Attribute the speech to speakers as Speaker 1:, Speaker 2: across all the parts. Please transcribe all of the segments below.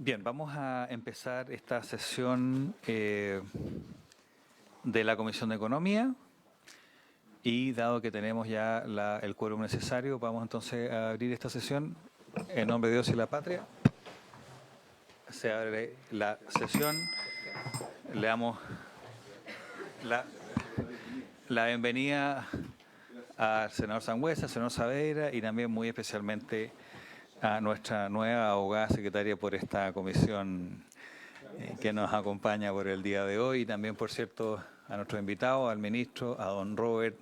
Speaker 1: Bien, vamos a empezar esta sesión de la Comisión de Economía y dado que tenemos ya el quórum necesario, vamos entonces a abrir esta sesión en nombre de Dios y la patria. Se abre la sesión. Le damos la bienvenida al senador Sangüesa, al senador Saavedra y también muy especialmente a nuestra nueva abogada secretaria por esta comisión que nos acompaña por el día de hoy y también, por cierto, a nuestros invitados, al ministro, a don Robert,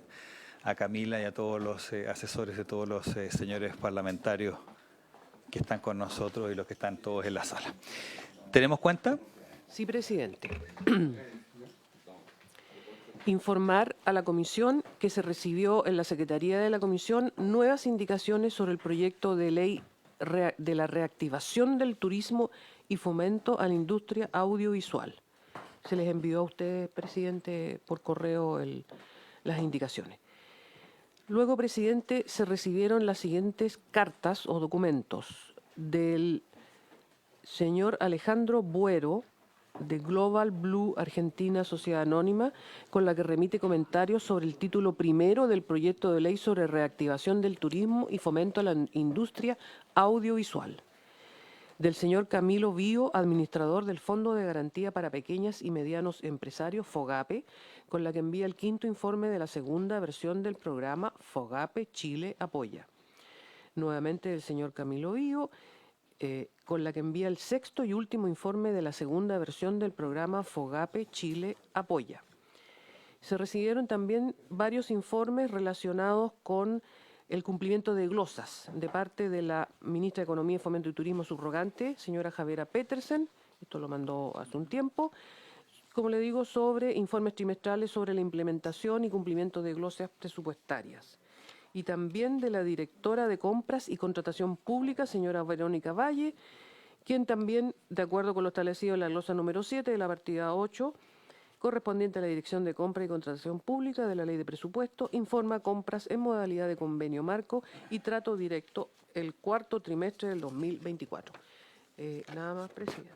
Speaker 1: a Camila y a todos los asesores de todos los señores parlamentarios que están con nosotros y los que están todos en la sala. ¿Tenemos cuenta?
Speaker 2: Sí, presidente. Informar a la comisión que se recibió en la Secretaría de la Comisión nuevas indicaciones sobre el proyecto de ley de la reactivación del turismo y fomento a la industria audiovisual. Se les envió a ustedes, presidente, por correo las indicaciones. Luego, presidente, se recibieron las siguientes cartas o documentos del señor Alejandro Buero, de Global Blue Argentina Sociedad Anónima, con la que remite comentarios sobre el título primero del proyecto de ley sobre reactivación del turismo y fomento a la industria audiovisual. Del señor Camilo Vío, administrador del Fondo de Garantía para Pequeñas y Medianos Empresarios, FOGAPE, con la que envía el quinto informe de la segunda versión del programa FOGAPE Chile Apoya. Nuevamente del señor Camilo Vío, con la que envía el sexto y último informe de la segunda versión del programa FOGAPE Chile Apoya. Se recibieron también varios informes relacionados con el cumplimiento de glosas de parte de la ministra de Economía, Fomento y Turismo subrogante, señora Javiera Petersen, esto lo mandó hace un tiempo, como le digo, sobre informes trimestrales sobre la implementación y cumplimiento de glosas presupuestarias. Y también de la directora de Compras y Contratación Pública, señora Verónica Valle, quien también, de acuerdo con lo establecido en la glosa número 7 de la partida 8, correspondiente a la Dirección de Compra y Contratación Pública de la Ley de Presupuesto, informa compras en modalidad de convenio marco y trato directo el cuarto trimestre del 2024. Nada más, presidente.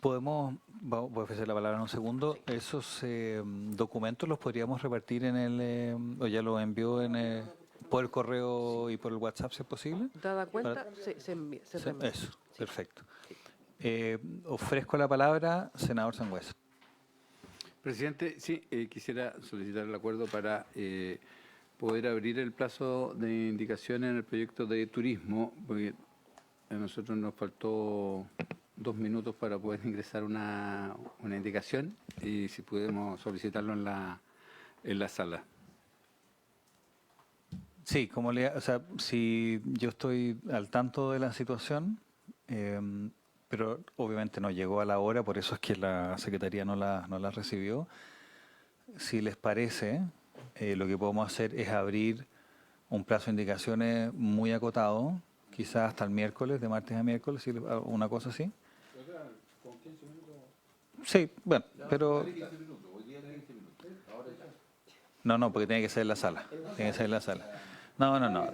Speaker 1: Voy a ofrecer la palabra en un segundo. Esos documentos los podríamos repartir en o ya los envió por el correo y por el WhatsApp, si es posible.
Speaker 2: Dada cuenta, se envía.
Speaker 1: Eso, sí. Perfecto. Ofrezco la palabra, senador Sangüesa.
Speaker 3: Presidente, sí, quisiera solicitar el acuerdo para poder abrir el plazo de indicaciones en el proyecto de turismo, porque a nosotros nos faltó 2 minutos para poder ingresar una indicación y si podemos solicitarlo en la sala.
Speaker 1: Sí, si yo estoy al tanto de la situación, pero obviamente no llegó a la hora, por eso es que la Secretaría no la recibió. Si les parece, lo que podemos hacer es abrir un plazo de indicaciones muy acotado, quizás hasta el miércoles, de martes a miércoles, una cosa así.
Speaker 3: ¿Con 15 minutos?
Speaker 1: Sí, bueno, pero... No, porque tiene que ser en la sala. Tiene que ser en la sala. No.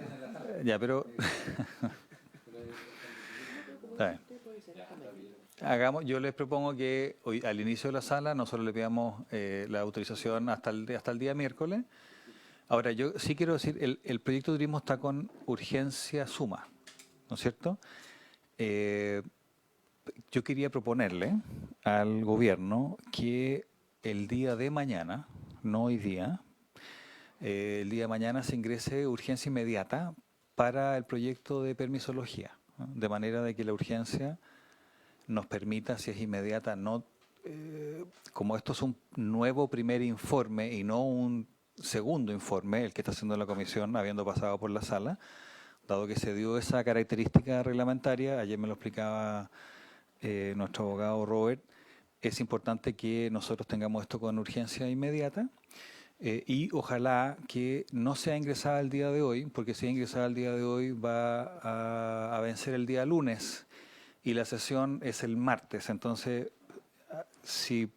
Speaker 1: Ya, pero... Yo les propongo que hoy, al inicio de la sala, nosotros le pidamos la autorización hasta el día miércoles. Ahora, yo sí quiero decir, el proyecto de turismo está con urgencia suma, ¿no es cierto? Yo quería proponerle al gobierno que el día de mañana, no hoy día, el día de mañana se ingrese urgencia inmediata para el proyecto de permisología, ¿no? De manera de que la urgencia nos permita, si es inmediata, como esto es un nuevo primer informe y no un segundo informe, el que está haciendo la comisión habiendo pasado por la sala, dado que se dio esa característica reglamentaria, ayer me lo explicaba nuestro abogado Robert, es importante que nosotros tengamos esto con urgencia inmediata y ojalá que no sea ingresada el día de hoy, porque si es ingresada el día de hoy va a vencer el día lunes y la sesión es el martes. Entonces, si,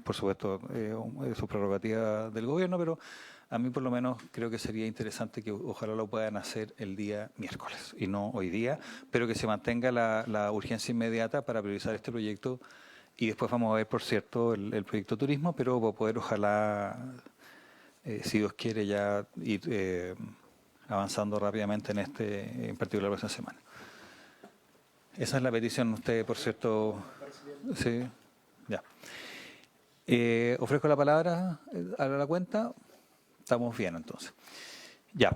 Speaker 1: por supuesto, es su prerrogativa del gobierno, pero A mí por lo menos creo que sería interesante que ojalá lo puedan hacer el día miércoles y no hoy día, pero que se mantenga la urgencia inmediata para priorizar este proyecto y después vamos a ver, por cierto, el proyecto turismo, pero para poder ojalá, si Dios quiere, ya ir avanzando rápidamente en este, en particular esta semana. Esa es la petición. Usted, por cierto, sí, ya. Ofrezco la palabra a la cuenta. Estamos bien, entonces. Ya.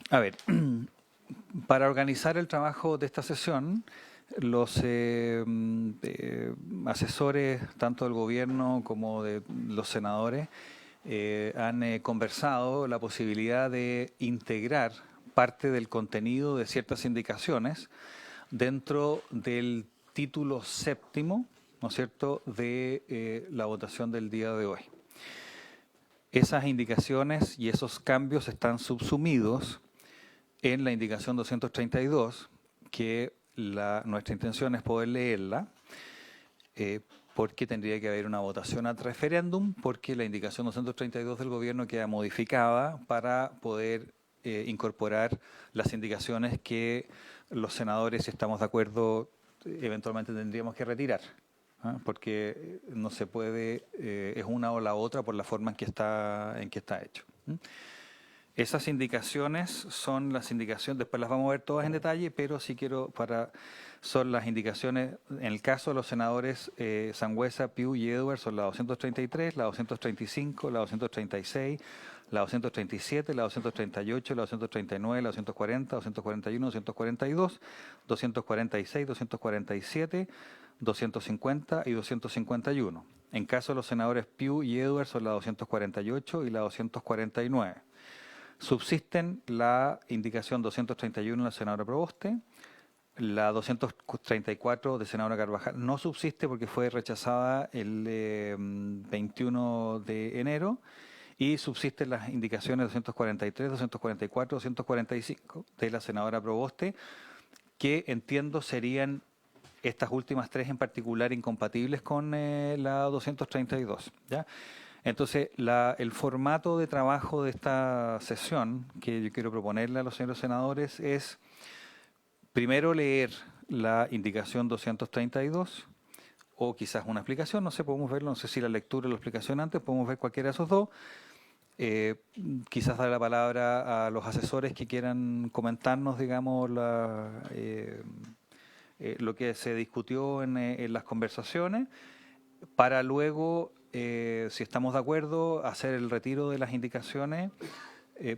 Speaker 1: A ver, para organizar el trabajo de esta sesión, los asesores, tanto del gobierno como de los senadores, han conversado la posibilidad de integrar parte del contenido de ciertas indicaciones dentro del título séptimo, ¿no es cierto?, de la votación del día de hoy. Esas indicaciones y esos cambios están subsumidos en la indicación 232, que nuestra intención es poder leerla, porque tendría que haber una votación ad referéndum, porque la indicación 232 del gobierno queda modificada para poder incorporar las indicaciones que los senadores, si estamos de acuerdo, eventualmente tendríamos que retirar, porque no se puede, es una o la otra por la forma en que está hecho. Esas indicaciones son las indicaciones, después las vamos a ver todas en detalle, pero sí quiero son las indicaciones, en el caso de los senadores Sangüesa, Piu y Edwards, son la 233, la 235, la 236, la 237, la 238, la 239, la 240, 241, 242, 246, 247, 250 y 251. En caso de los senadores Piu y Edwards, son la 248 y la 249. Subsisten la indicación 231 de la senadora Proboste, la 234 de senadora Carvajal no subsiste porque fue rechazada el 21 de enero y subsisten las indicaciones 243, 244, 245 de la senadora Proboste, que entiendo serían estas últimas tres en particular incompatibles con la 232, ¿ya? Entonces, el formato de trabajo de esta sesión que yo quiero proponerle a los señores senadores es primero leer la indicación 232 o quizás una explicación, no sé, podemos verlo, no sé si la lectura o la explicación antes, podemos ver cualquiera de esos dos. Quizás dar la palabra a los asesores que quieran comentarnos, digamos, lo que se discutió en las conversaciones, para luego, si estamos de acuerdo, hacer el retiro de las indicaciones,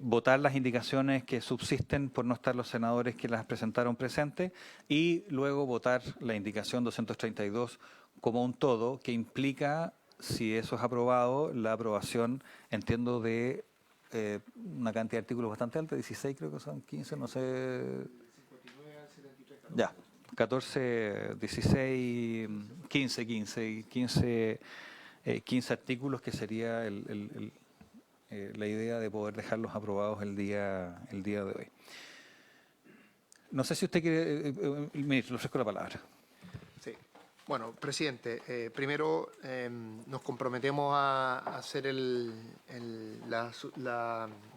Speaker 1: votar las indicaciones que subsisten por no estar los senadores que las presentaron presentes y luego votar la indicación 232 como un todo, que implica, si eso es aprobado, la aprobación, entiendo, de una cantidad de artículos bastante alta, 16 creo que son, 15, no sé. Ya, 14, 16, 15 artículos, que sería la idea de poder dejarlos aprobados el día de hoy. No sé si usted quiere, ministro, le ofrezco la palabra.
Speaker 4: Sí. Bueno, presidente, primero nos comprometemos a hacer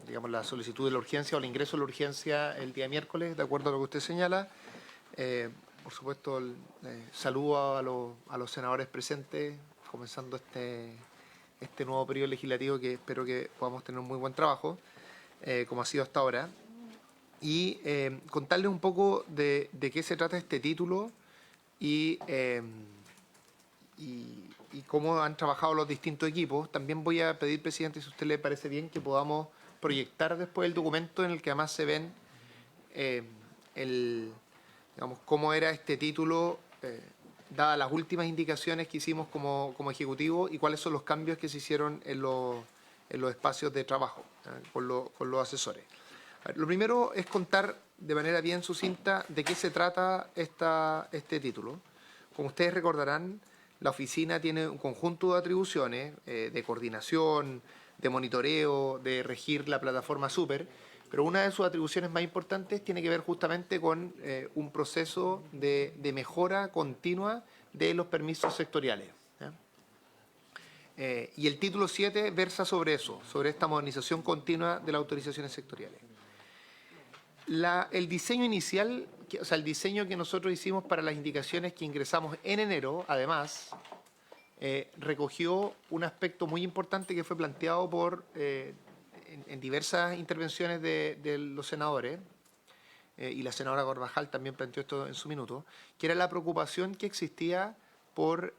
Speaker 4: digamos, la solicitud de la urgencia o el ingreso de la urgencia el día miércoles, de acuerdo a lo que usted señala. Por supuesto, saludo a los senadores presentes, comenzando este nuevo periodo legislativo, que espero que podamos tener un muy buen trabajo, como ha sido hasta ahora. Y contarles un poco de qué se trata este título y cómo han trabajado los distintos equipos. También voy a pedir, presidente, si a usted le parece bien, que podamos proyectar después el documento en el que además se ven digamos, cómo era este título, dadas las últimas indicaciones que hicimos como ejecutivo y cuáles son los cambios que se hicieron en los espacios de trabajo con los asesores. A ver, lo primero es contar de manera bien sucinta de qué se trata este título. Como ustedes recordarán, la oficina tiene un conjunto de atribuciones de coordinación, de monitoreo, de regir la plataforma Super, pero una de sus atribuciones más importantes tiene que ver justamente con un proceso de mejora continua de los permisos sectoriales, ¿ya? Y el título 7 versa sobre eso, sobre esta modernización continua de las autorizaciones sectoriales. El diseño inicial, o sea, el diseño que nosotros hicimos para las indicaciones que ingresamos en enero, además, recogió un aspecto muy importante que fue planteado en diversas intervenciones de los senadores, y la senadora Carvajal también planteó esto en su minuto, que era la preocupación que existía por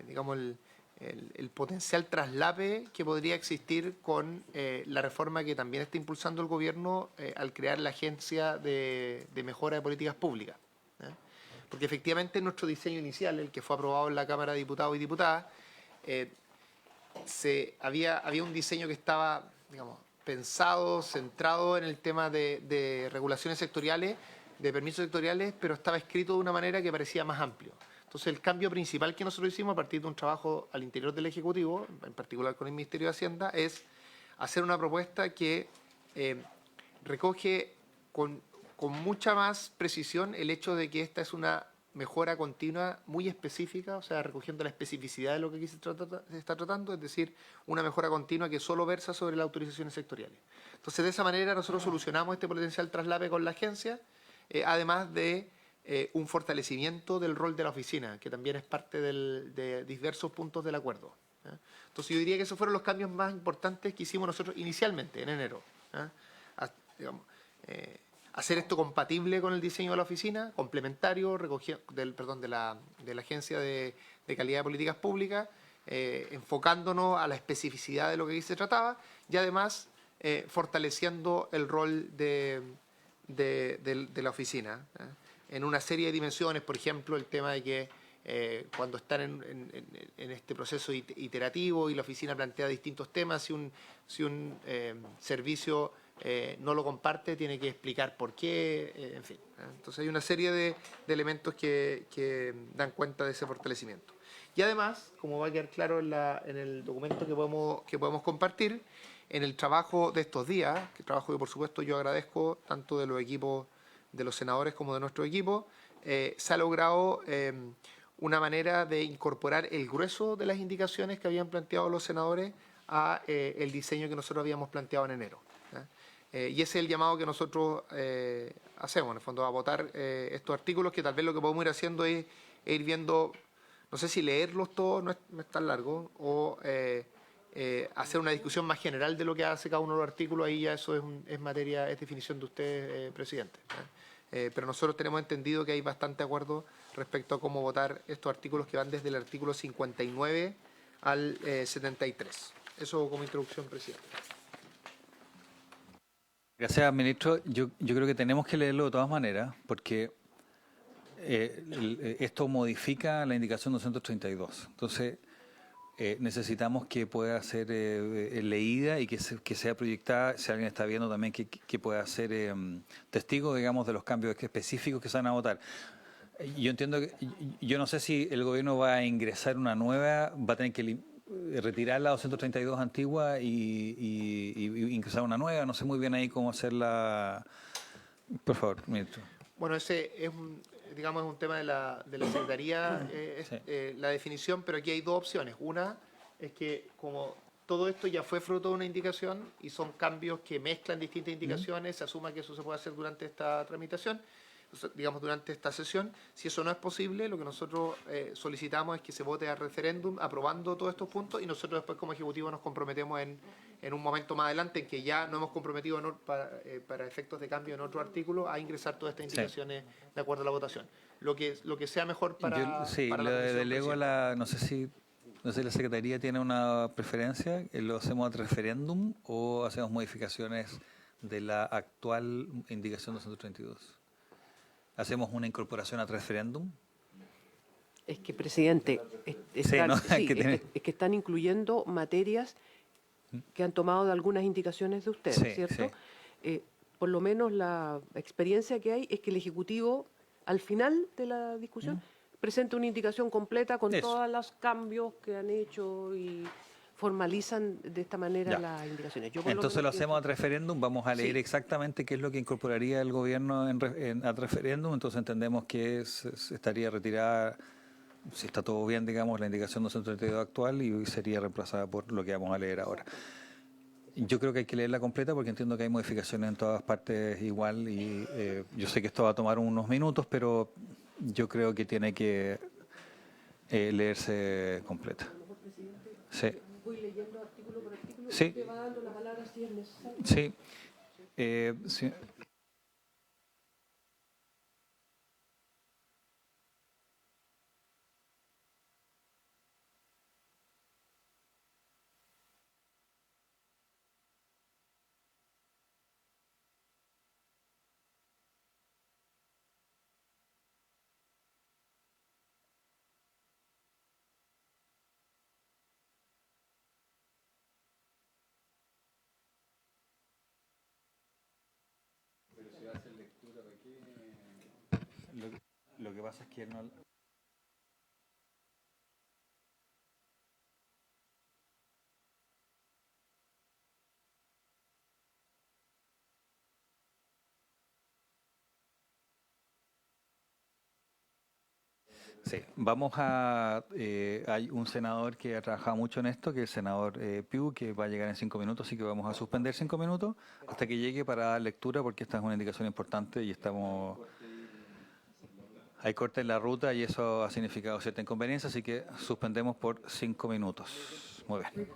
Speaker 4: digamos, el potencial traslape que podría existir con la reforma que también está impulsando el gobierno al crear la Agencia de Mejora de Políticas Públicas. Porque efectivamente nuestro diseño inicial, el que fue aprobado en la Cámara de Diputados y Diputadas, había un diseño que estaba, digamos, pensado, centrado en el tema de regulaciones sectoriales, de permisos sectoriales, pero estaba escrito de una manera que parecía más amplio. Entonces, el cambio principal que nosotros hicimos a partir de un trabajo al interior del Ejecutivo, en particular con el Ministerio de Hacienda, es hacer una propuesta que recoge con mucha más precisión el hecho de que esta es una mejora continua muy específica, o sea, recogiendo la especificidad de lo que aquí se está tratando, es decir, una mejora continua que solo versa sobre las autorizaciones sectoriales. Entonces, de esa manera nosotros solucionamos este potencial traslape con la agencia, además de un fortalecimiento del rol de la oficina, que también es parte de diversos puntos del acuerdo. Entonces, yo diría que esos fueron los cambios más importantes que hicimos nosotros inicialmente, en enero. Hacer esto compatible con el diseño de la oficina, complementario, de la Agencia de Calidad de Políticas Públicas, enfocándonos a la especificidad de lo que aquí se trataba y además fortaleciendo el rol de la oficina en una serie de dimensiones, por ejemplo, el tema de que cuando están en este proceso iterativo y la oficina plantea distintos temas, si un servicio no lo comparte, tiene que explicar por qué, en fin. Entonces hay una serie de elementos que dan cuenta de ese fortalecimiento. Y además, como va a quedar claro en el documento que podemos compartir, en el trabajo de estos días, que trabajo que por supuesto yo agradezco tanto de los equipos de los senadores como de nuestro equipo, se ha logrado una manera de incorporar el grueso de las indicaciones que habían planteado los senadores a el diseño que nosotros habíamos planteado en enero. Y ese es el llamado que nosotros hacemos, en el fondo, a votar estos artículos, que tal vez lo que podemos ir haciendo es ir viendo, no sé si leerlos todos, no es tan largo, o hacer una discusión más general de lo que hace cada uno de los artículos. Ahí ya eso es materia, es definición de usted, presidente. Pero nosotros tenemos entendido que hay bastante acuerdo respecto a cómo votar estos artículos que van desde el artículo 59 al 73. Eso como introducción, presidente.
Speaker 1: Gracias, ministro. Yo creo que tenemos que leerlo de todas maneras, porque esto modifica la indicación 232. Entonces, necesitamos que pueda ser leída y que sea proyectada, si alguien está viendo también, que pueda ser testigo, digamos, de los cambios específicos que se van a votar. Yo entiendo que, yo no sé si el gobierno va a ingresar una nueva, va a tener que retirar la 232 antigua y ingresar una nueva. No sé muy bien ahí cómo hacerla. Por favor, ministro.
Speaker 4: Bueno, ese es un tema de la Secretaría, la definición, pero aquí hay dos opciones. Una es que como todo esto ya fue fruto de una indicación y son cambios que mezclan distintas indicaciones, se asuma que eso se puede hacer durante esta tramitación, digamos, durante esta sesión. Si eso no es posible, lo que nosotros solicitamos es que se vote a referéndum aprobando todos estos puntos, y nosotros después como Ejecutivo nos comprometemos en un momento más adelante, en que ya nos hemos comprometido para efectos de cambio en otro artículo a ingresar todas estas indicaciones de acuerdo a la votación. Lo que sea mejor para la comisión,
Speaker 1: delego no sé si la Secretaría tiene una preferencia. ¿Lo hacemos a referéndum o hacemos modificaciones de la actual indicación 232? ¿Hacemos una incorporación a referéndum?
Speaker 2: Es que, presidente, es que están incluyendo materias que han tomado de algunas indicaciones de ustedes, ¿cierto? Sí. Por lo menos la experiencia que hay es que el Ejecutivo, al final de la discusión, presenta una indicación completa con todos los cambios que han hecho y formalizan de esta manera las indicaciones.
Speaker 1: Entonces lo hacemos a referéndum, vamos a leer exactamente qué es lo que incorporaría el gobierno a referéndum. Entonces entendemos que estaría retirada si está todo bien, digamos, la indicación 232 actual y sería reemplazada por lo que vamos a leer ahora. Yo creo que hay que leerla completa porque entiendo que hay modificaciones en todas partes igual y yo sé que esto va a tomar unos minutos, pero yo creo que tiene que leerse completa. Sí.
Speaker 2: Voy leyendo artículo por artículo
Speaker 1: Sí.
Speaker 2: y te va dando la palabra si es necesario.
Speaker 1: Sí. Sí. Lo que pasa es que no. Sí, vamos a... hay un senador que ha trabajado mucho en esto, que es el senador Piu, que va a llegar en 5 minutos, así que vamos a suspender 5 minutos hasta que llegue para dar lectura, porque esta es una indicación importante y estamos... Hay corte en la ruta y eso ha significado cierta inconveniencia, así que suspendemos por 5 minutos. Muy bien.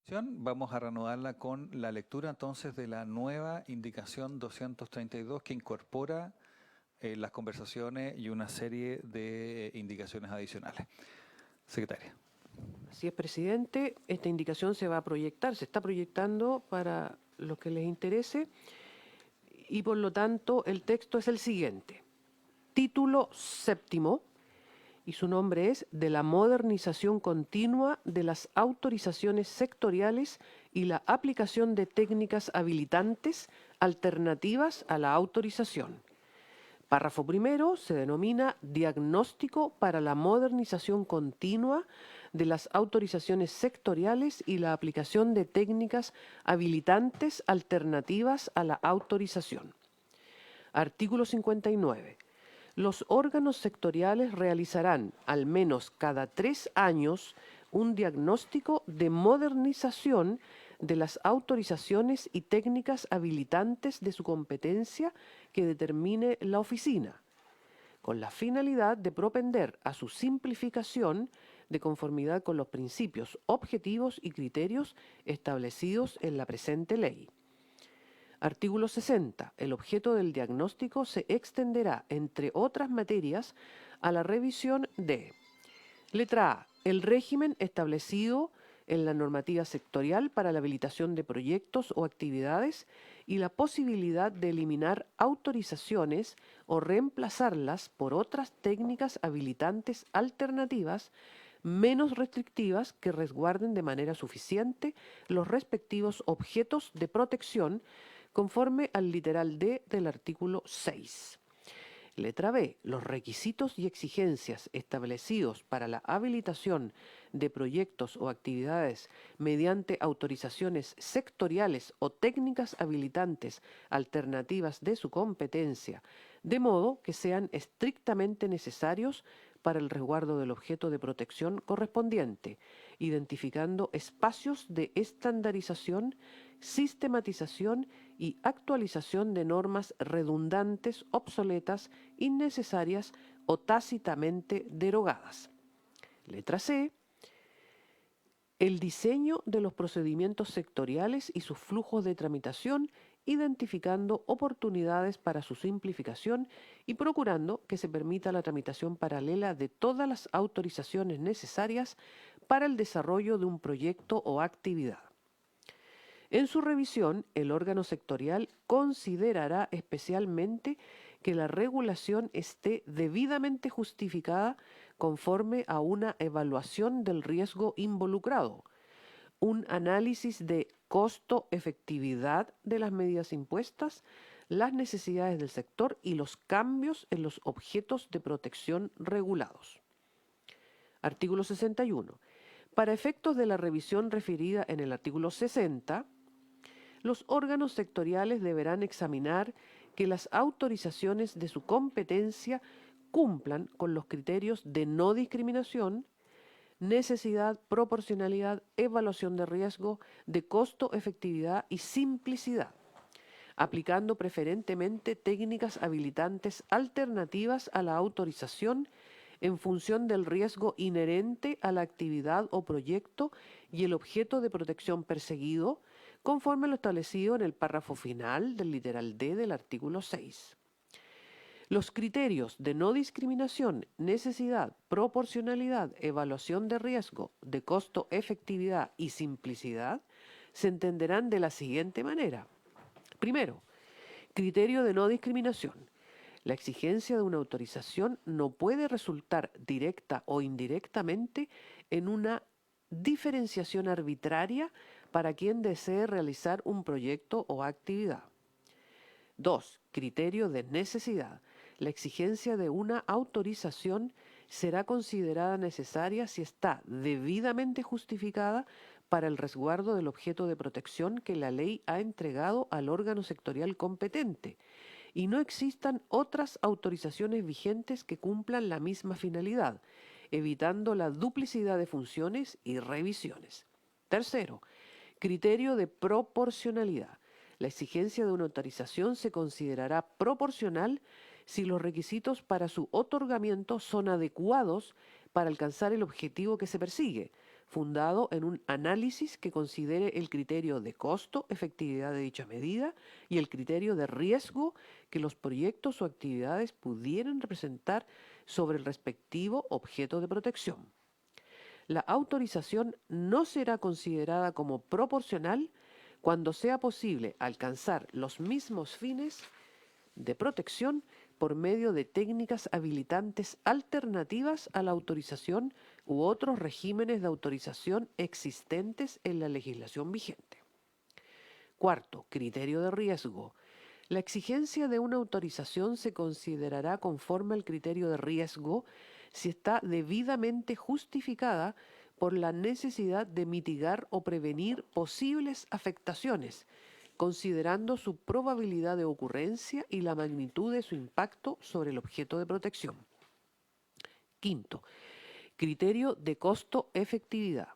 Speaker 1: Vamos a reanudarla con la lectura entonces de la nueva indicación 232 que incorpora las conversaciones y una serie de indicaciones adicionales. Secretaria.
Speaker 2: Así es, presidente. Esta indicación se va a proyectar, se está proyectando para los que les interese y por lo tanto el texto es el siguiente. Título séptimo y su nombre es de la modernización continua de las autorizaciones sectoriales y la aplicación de técnicas habilitantes alternativas a la autorización. Párrafo primero se denomina Diagnóstico para la modernización continua de las autorizaciones sectoriales y la aplicación de técnicas habilitantes alternativas a la autorización. Artículo 59. Los órganos sectoriales realizarán al menos cada 3 años un diagnóstico de modernización de las autorizaciones y técnicas habilitantes de su competencia que determine la oficina, con la finalidad de propender a su simplificación de conformidad con los principios, objetivos y criterios establecidos en la presente ley. Artículo 60. El objeto del diagnóstico se extenderá, entre otras materias, a la revisión de: letra A. El régimen establecido en la normativa sectorial para la habilitación de proyectos o actividades y la posibilidad de eliminar autorizaciones o reemplazarlas por otras técnicas habilitantes alternativas menos restrictivas que resguarden de manera suficiente los respectivos objetos de protección conforme al literal D del artículo 6. Letra B. Los requisitos y exigencias establecidos para la habilitación de proyectos o actividades mediante autorizaciones sectoriales o técnicas habilitantes alternativas de su competencia, de modo que sean estrictamente necesarios para el resguardo del objeto de protección correspondiente, identificando espacios de estandarización, sistematización y actualización de normas redundantes, obsoletas, innecesarias o tácitamente derogadas. Letra C. El diseño de los procedimientos sectoriales y sus flujos de tramitación, identificando oportunidades para su simplificación y procurando que se permita la tramitación paralela de todas las autorizaciones necesarias para el desarrollo de un proyecto o actividad. En su revisión, el órgano sectorial considerará especialmente que la regulación esté debidamente justificada conforme a una evaluación del riesgo involucrado, un análisis de costo-efectividad de las medidas impuestas, las necesidades del sector y los cambios en los objetos de protección regulados. Artículo 61. Para efectos de la revisión referida en el artículo 60, los órganos sectoriales deberán examinar que las autorizaciones de su competencia cumplan con los criterios de no discriminación, necesidad, proporcionalidad, evaluación de riesgo, de costo, efectividad y simplicidad, aplicando preferentemente técnicas habilitantes alternativas a la autorización en función del riesgo inherente a la actividad o proyecto y el objeto de protección perseguido, conforme a lo establecido en el párrafo final del literal D del artículo 6. Los criterios de no discriminación, necesidad, proporcionalidad, evaluación de riesgo, de costo, efectividad y simplicidad se entenderán de la siguiente manera. Primero, criterio de no discriminación. La exigencia de una autorización no puede resultar directa o indirectamente en una diferenciación arbitraria para quien desee realizar un proyecto o actividad. 2. Criterio de necesidad. La exigencia de una autorización será considerada necesaria si está debidamente justificada para el resguardo del objeto de protección que la ley ha entregado al órgano sectorial competente y no existan otras autorizaciones vigentes que cumplan la misma finalidad, evitando la duplicidad de funciones y revisiones. Tercero, criterio de proporcionalidad. La exigencia de una autorización se considerará proporcional si los requisitos para su otorgamiento son adecuados para alcanzar el objetivo que se persigue, fundado en un análisis que considere el criterio de costo-efectividad de dicha medida y el criterio de riesgo que los proyectos o actividades pudieran representar sobre el respectivo objeto de protección. La autorización no será considerada como proporcional cuando sea posible alcanzar los mismos fines de protección por medio de técnicas habilitantes alternativas a la autorización u otros regímenes de autorización existentes en la legislación vigente. Cuarto, criterio de riesgo. La exigencia de una autorización se considerará conforme al criterio de riesgo si está debidamente justificada por la necesidad de mitigar o prevenir posibles afectaciones, considerando su probabilidad de ocurrencia y la magnitud de su impacto sobre el objeto de protección. Quinto, criterio de costo-efectividad.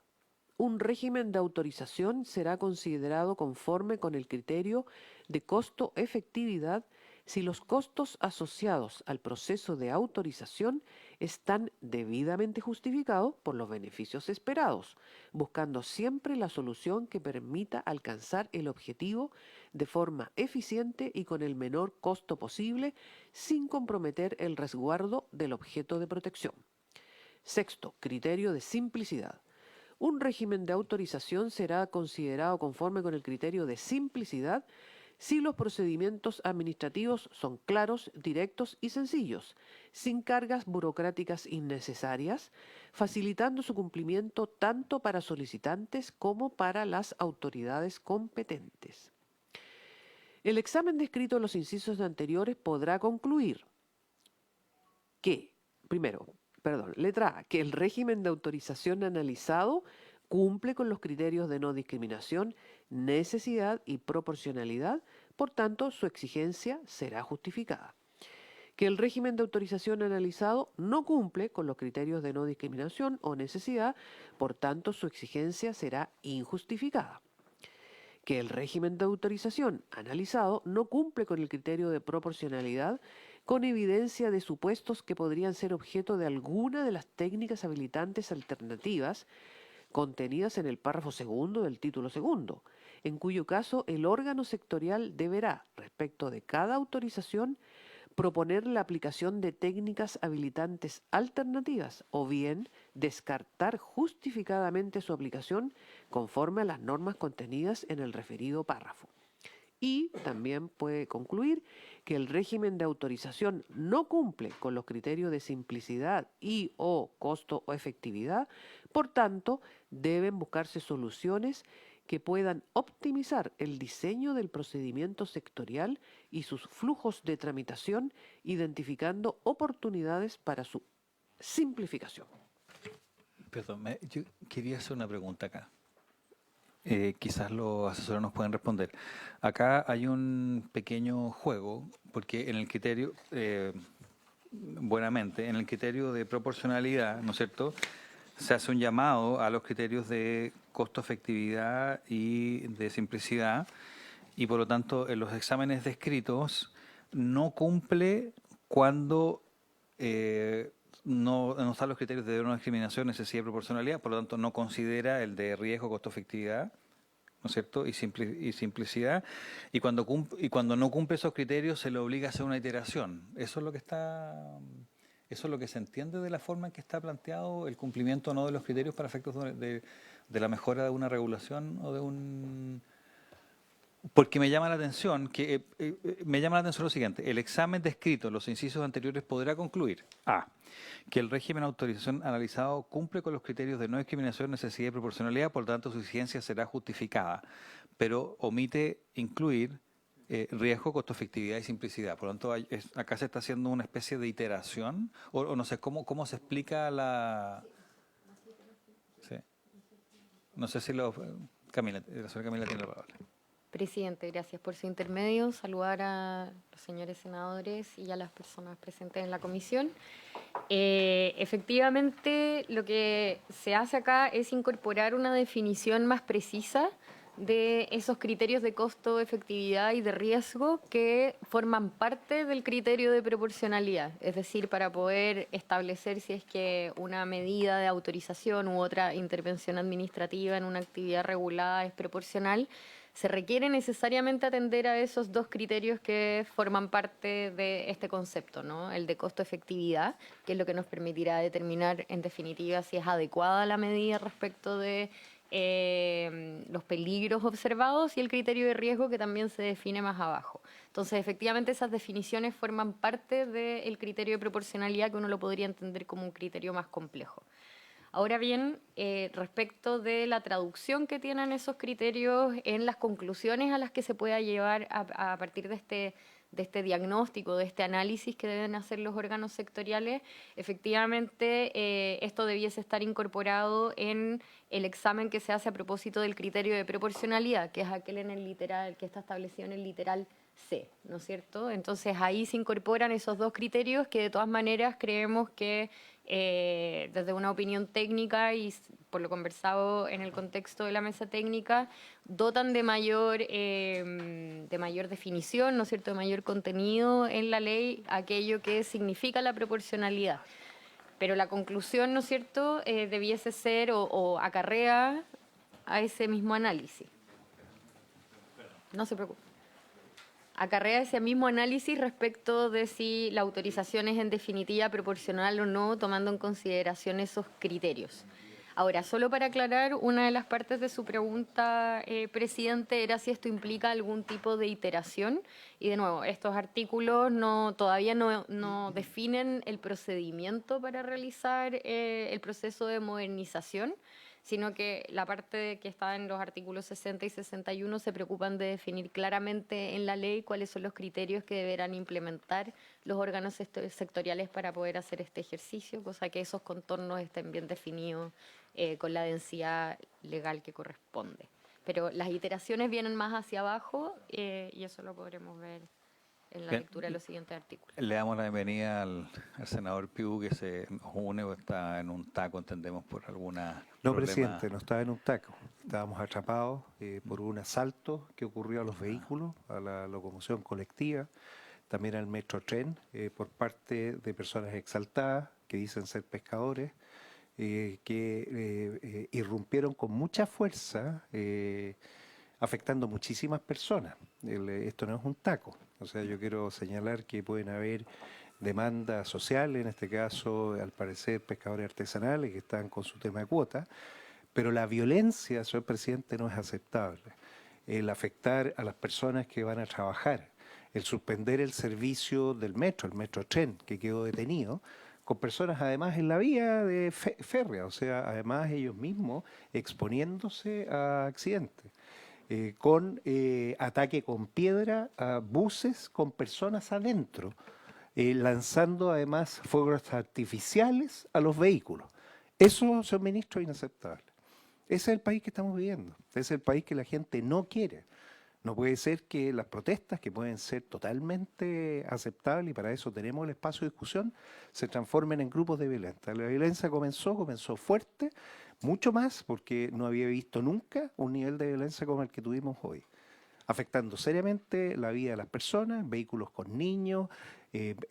Speaker 2: Un régimen de autorización será considerado conforme con el criterio de costo-efectividad si los costos asociados al proceso de autorización están debidamente justificados por los beneficios esperados, buscando siempre la solución que permita alcanzar el objetivo de forma eficiente y con el menor costo posible, sin comprometer el resguardo del objeto de protección. Sexto, criterio de simplicidad. Un régimen de autorización será considerado conforme con el criterio de simplicidad si los procedimientos administrativos son claros, directos y sencillos, sin cargas burocráticas innecesarias, facilitando su cumplimiento tanto para solicitantes como para las autoridades competentes. El examen descrito en los incisos anteriores podrá concluir que, letra A, que el régimen de autorización analizado cumple con los criterios de no discriminación, necesidad y proporcionalidad, por tanto, su exigencia será justificada. Que el régimen de autorización analizado no cumple con los criterios de no discriminación o necesidad, por tanto, su exigencia será injustificada. Que el régimen de autorización analizado no cumple con el criterio de proporcionalidad, con evidencia de supuestos que podrían ser objeto de alguna de las técnicas habilitantes alternativas contenidas en el párrafo segundo del título segundo, en cuyo caso el órgano sectorial deberá, respecto de cada autorización, proponer la aplicación de técnicas habilitantes alternativas o bien descartar justificadamente su aplicación conforme a las normas contenidas en el referido párrafo. Y también puede concluir que el régimen de autorización no cumple con los criterios de simplicidad y o costo o efectividad, por tanto, deben buscarse soluciones que puedan optimizar el diseño del procedimiento sectorial y sus flujos de tramitación, identificando oportunidades para su simplificación.
Speaker 1: Perdón, yo quería hacer una pregunta acá. Quizás los asesores nos pueden responder. Acá hay un pequeño juego, porque en el criterio, buenamente, en el criterio de proporcionalidad, ¿no es cierto?, se hace un llamado a los criterios de costo-efectividad y de simplicidad, y por lo tanto en los exámenes descritos no cumple cuando no están los criterios de no discriminación, necesidad y proporcionalidad, por lo tanto no considera el de riesgo, costo-efectividad, ¿no es cierto?, y simplicidad, y cuando no cumple esos criterios se le obliga a hacer una iteración. Eso es lo que se entiende de la forma en que está planteado el cumplimiento o no de los criterios para efectos de la mejora de una regulación o de un... Porque me llama la atención lo siguiente: el examen descrito en los incisos anteriores podrá concluir: A, que el régimen de autorización analizado cumple con los criterios de no discriminación, necesidad y proporcionalidad, por lo tanto su exigencia será justificada, pero omite incluir riesgo, costo-efectividad y simplicidad. Por lo tanto, acá se está haciendo una especie de iteración, o no sé cómo se explica la... Sí. No sé si la señora Camila tiene la palabra.
Speaker 5: Presidente, gracias por su intermedio. Saludar a los señores senadores y a las personas presentes en la comisión. Efectivamente, lo que se hace acá es incorporar una definición más precisa de esos criterios de costo, efectividad y de riesgo que forman parte del criterio de proporcionalidad. Es decir, para poder establecer si es que una medida de autorización u otra intervención administrativa en una actividad regulada es proporcional, se requiere necesariamente atender a esos dos criterios que forman parte de este concepto, ¿no? El de costo-efectividad, que es lo que nos permitirá determinar en definitiva si es adecuada la medida respecto de los peligros observados, y el criterio de riesgo, que también se define más abajo. Entonces, efectivamente, esas definiciones forman parte del criterio de proporcionalidad, que uno lo podría entender como un criterio más complejo. Ahora bien, respecto de la traducción que tienen esos criterios en las conclusiones a las que se pueda llevar a partir de este diagnóstico, de este análisis que deben hacer los órganos sectoriales, efectivamente esto debiese estar incorporado en el examen que se hace a propósito del criterio de proporcionalidad, que es aquel en el literal, que está establecido en el literal C, ¿no es cierto? Entonces ahí se incorporan esos dos criterios que de todas maneras creemos que desde una opinión técnica y por lo conversado en el contexto de la mesa técnica, dotan de mayor definición, ¿no es cierto?, de mayor contenido en la ley aquello que significa la proporcionalidad. Pero la conclusión, ¿no es cierto?, debiese ser o acarrea a ese mismo análisis. No se preocupe. Acarrea ese mismo análisis respecto de si la autorización es en definitiva proporcional o no, tomando en consideración esos criterios. Ahora, solo para aclarar, una de las partes de su pregunta, presidente, era si esto implica algún tipo de iteración. Y de nuevo, estos artículos todavía no definen el procedimiento para realizar el proceso de modernización, sino que la parte que está en los artículos 60 y 61 se preocupan de definir claramente en la ley cuáles son los criterios que deberán implementar los órganos sectoriales para poder hacer este ejercicio, cosa que esos contornos estén bien definidos con la densidad legal que corresponde. Pero las iteraciones vienen más hacia abajo y eso lo podremos ver en la lectura de los siguientes artículos.
Speaker 1: Le damos la bienvenida al senador Piu, que se nos une o está en un taco, entendemos, por alguna
Speaker 6: No,
Speaker 1: problema.
Speaker 6: presidente, no estaba en un taco. Estábamos atrapados por un asalto que ocurrió a los vehículos, a la locomoción colectiva, también al Metrotren, por parte de personas exaltadas que dicen ser pescadores, que irrumpieron con mucha fuerza, afectando muchísimas personas. Esto no es un taco. O sea, yo quiero señalar que pueden haber demandas sociales, en este caso, al parecer, pescadores artesanales que están con su tema de cuota, pero la violencia, señor presidente, no es aceptable. El afectar a las personas que van a trabajar, el suspender el servicio del metro, el Metrotren, que quedó detenido, con personas además en la vía de férrea, o sea, además ellos mismos exponiéndose a accidentes. Con ataque con piedra a buses con personas adentro, lanzando además fuegos artificiales a los vehículos. Eso, señor ministro, es inaceptable. Ese es el país que estamos viviendo, ese es el país que la gente no quiere. No puede ser que las protestas, que pueden ser totalmente aceptables, y para eso tenemos el espacio de discusión, se transformen en grupos de violencia. La violencia comenzó fuerte, mucho más, porque no había visto nunca un nivel de violencia como el que tuvimos hoy, afectando seriamente la vida de las personas, vehículos con niños,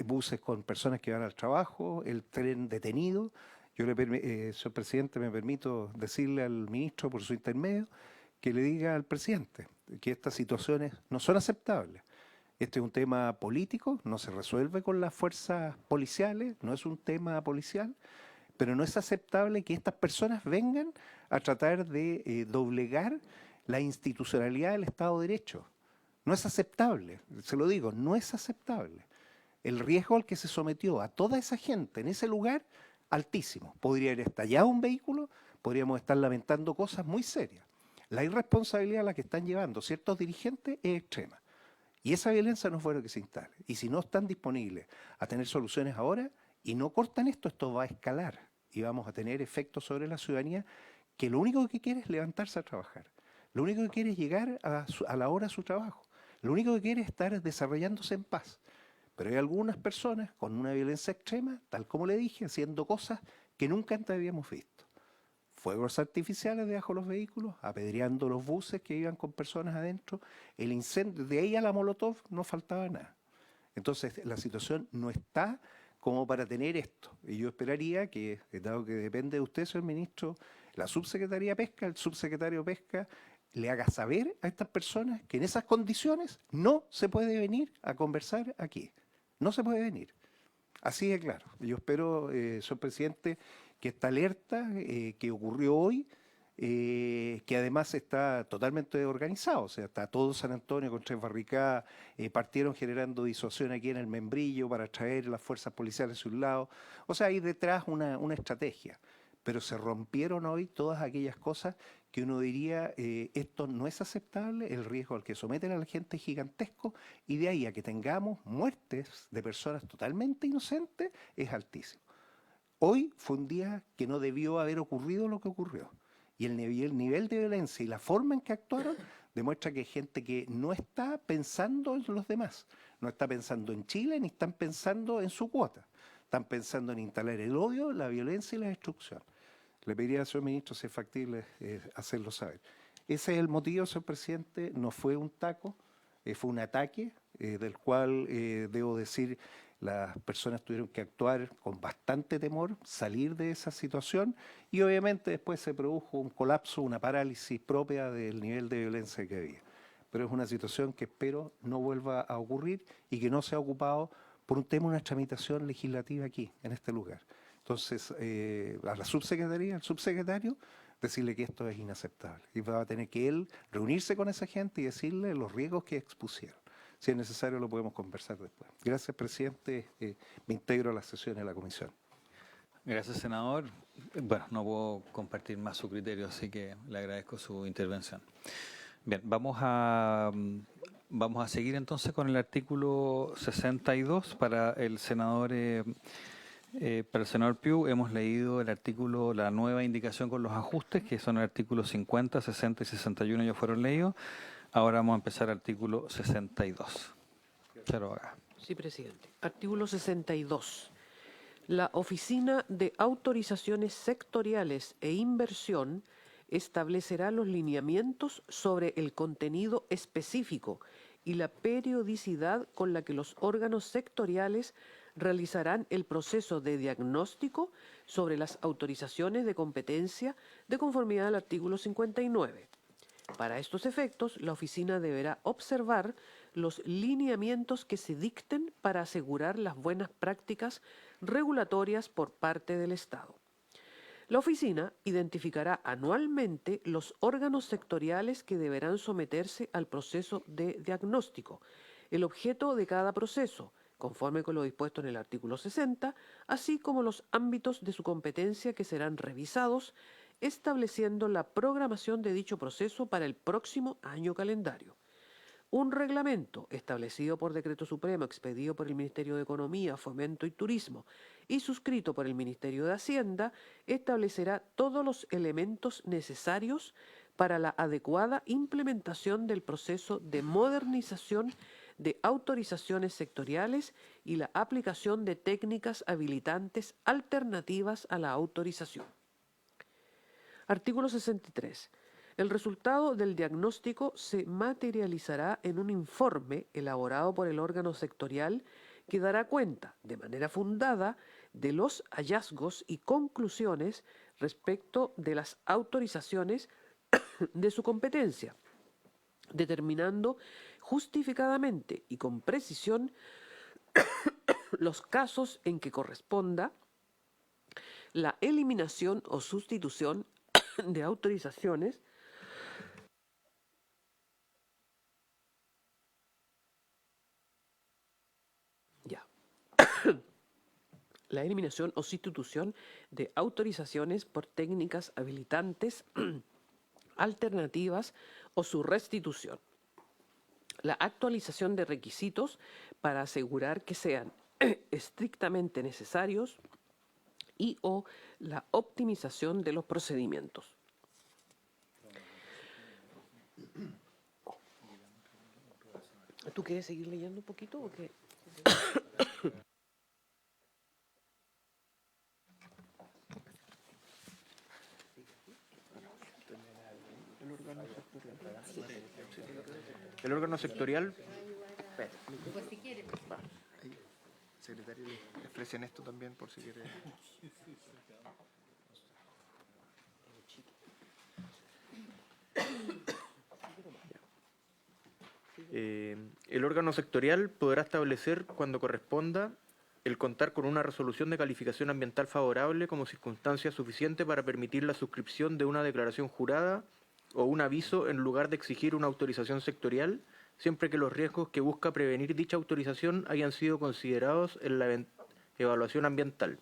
Speaker 6: buses con personas que van al trabajo, el tren detenido. Yo, señor presidente, me permito decirle al ministro, por su intermedio, que le diga al presidente que estas situaciones no son aceptables. Este es un tema político, no se resuelve con las fuerzas policiales, no es un tema policial, pero no es aceptable que estas personas vengan a tratar de doblegar la institucionalidad del Estado de Derecho. No es aceptable, se lo digo, no es aceptable. El riesgo al que se sometió a toda esa gente en ese lugar, altísimo. Podría haber estallado un vehículo, podríamos estar lamentando cosas muy serias. La irresponsabilidad a la que están llevando ciertos dirigentes es extrema. Y esa violencia no es bueno que se instale. Y si no están disponibles a tener soluciones ahora y no cortan esto va a escalar. Y vamos a tener efectos sobre la ciudadanía que lo único que quiere es levantarse a trabajar. Lo único que quiere es llegar a la hora de su trabajo. Lo único que quiere es estar desarrollándose en paz. Pero hay algunas personas con una violencia extrema, tal como le dije, haciendo cosas que nunca antes habíamos visto. fuegos artificiales debajo de los vehículos, apedreando los buses que iban con personas adentro, el incendio, de ahí a la Molotov no faltaba nada. Entonces, la situación no está como para tener esto. Y yo esperaría que, dado que depende de usted, señor ministro, la subsecretaría de Pesca, el subsecretario de Pesca, le haga saber a estas personas que en esas condiciones no se puede venir a conversar aquí. No se puede venir. Así de claro. Yo espero, señor presidente, que esta alerta que ocurrió hoy, que además está totalmente organizado, o sea, está todo San Antonio con 3 barricadas, partieron generando disuasión aquí en el Membrillo para traer las fuerzas policiales a un lado, o sea, hay detrás una estrategia, pero se rompieron hoy todas aquellas cosas que uno diría, esto no es aceptable, el riesgo al que someten a la gente es gigantesco, y de ahí a que tengamos muertes de personas totalmente inocentes es altísimo. Hoy fue un día que no debió haber ocurrido lo que ocurrió. Y el nivel de violencia y la forma en que actuaron demuestra que hay gente que no está pensando en los demás, no está pensando en Chile ni están pensando en su cuota. Están pensando en instalar el odio, la violencia y la destrucción. Le pediría al señor ministro si es factible hacerlo saber. Ese es el motivo, señor presidente, no fue un taco, fue un ataque del cual debo decir las personas tuvieron que actuar con bastante temor, salir de esa situación y obviamente después se produjo un colapso, una parálisis propia del nivel de violencia que había. Pero es una situación que espero no vuelva a ocurrir y que no sea ocupado por un tema, una tramitación legislativa aquí, en este lugar. Entonces, a la subsecretaría, al subsecretario, decirle que esto es inaceptable y va a tener que él reunirse con esa gente y decirle los riesgos que expusieron. Si es necesario, lo podemos conversar después. Gracias, presidente. Me integro a las sesiones de la comisión.
Speaker 1: Gracias, senador. Bueno, no puedo compartir más su criterio, así que le agradezco su intervención. Bien, vamos a seguir entonces con el artículo 62 para el senador Piu. Hemos leído el artículo, la nueva indicación con los ajustes, que son el artículo 50, 60 y 61 ya fueron leídos. Ahora vamos a empezar el artículo 62.
Speaker 2: Sí, presidente. Artículo 62. La Oficina de Autorizaciones Sectoriales e Inversión establecerá los lineamientos sobre el contenido específico y la periodicidad con la que los órganos sectoriales realizarán el proceso de diagnóstico sobre las autorizaciones de competencia de conformidad al artículo 59. Para estos efectos, la oficina deberá observar los lineamientos que se dicten para asegurar las buenas prácticas regulatorias por parte del Estado. La oficina identificará anualmente los órganos sectoriales que deberán someterse al proceso de diagnóstico, el objeto de cada proceso, conforme con lo dispuesto en el artículo 60, así como los ámbitos de su competencia que serán revisados, estableciendo la programación de dicho proceso para el próximo año calendario. Un reglamento establecido por decreto supremo expedido por el Ministerio de Economía, Fomento y Turismo y suscrito por el Ministerio de Hacienda establecerá todos los elementos necesarios para la adecuada implementación del proceso de modernización de autorizaciones sectoriales y la aplicación de técnicas habilitantes alternativas a la autorización. Artículo 63. El resultado del diagnóstico se materializará en un informe elaborado por el órgano sectorial que dará cuenta, de manera fundada, de los hallazgos y conclusiones respecto de las autorizaciones de su competencia, determinando justificadamente y con precisión los casos en que corresponda la eliminación o sustitución de autorizaciones la eliminación o sustitución de autorizaciones por técnicas habilitantes alternativas o su restitución. La actualización de requisitos para asegurar que sean estrictamente necesarios y o la optimización de los procedimientos. ¿Tú quieres seguir leyendo un poquito o qué?
Speaker 7: El órgano sectorial
Speaker 4: Ahí, secretario, le ofrecen esto también por si quiere.
Speaker 7: El órgano sectorial podrá establecer, cuando corresponda, el contar con una resolución de calificación ambiental favorable como circunstancia suficiente para permitir la suscripción de una declaración jurada o un aviso en lugar de exigir una autorización sectorial, siempre que los riesgos que busca prevenir dicha autorización hayan sido considerados en la evaluación ambiental.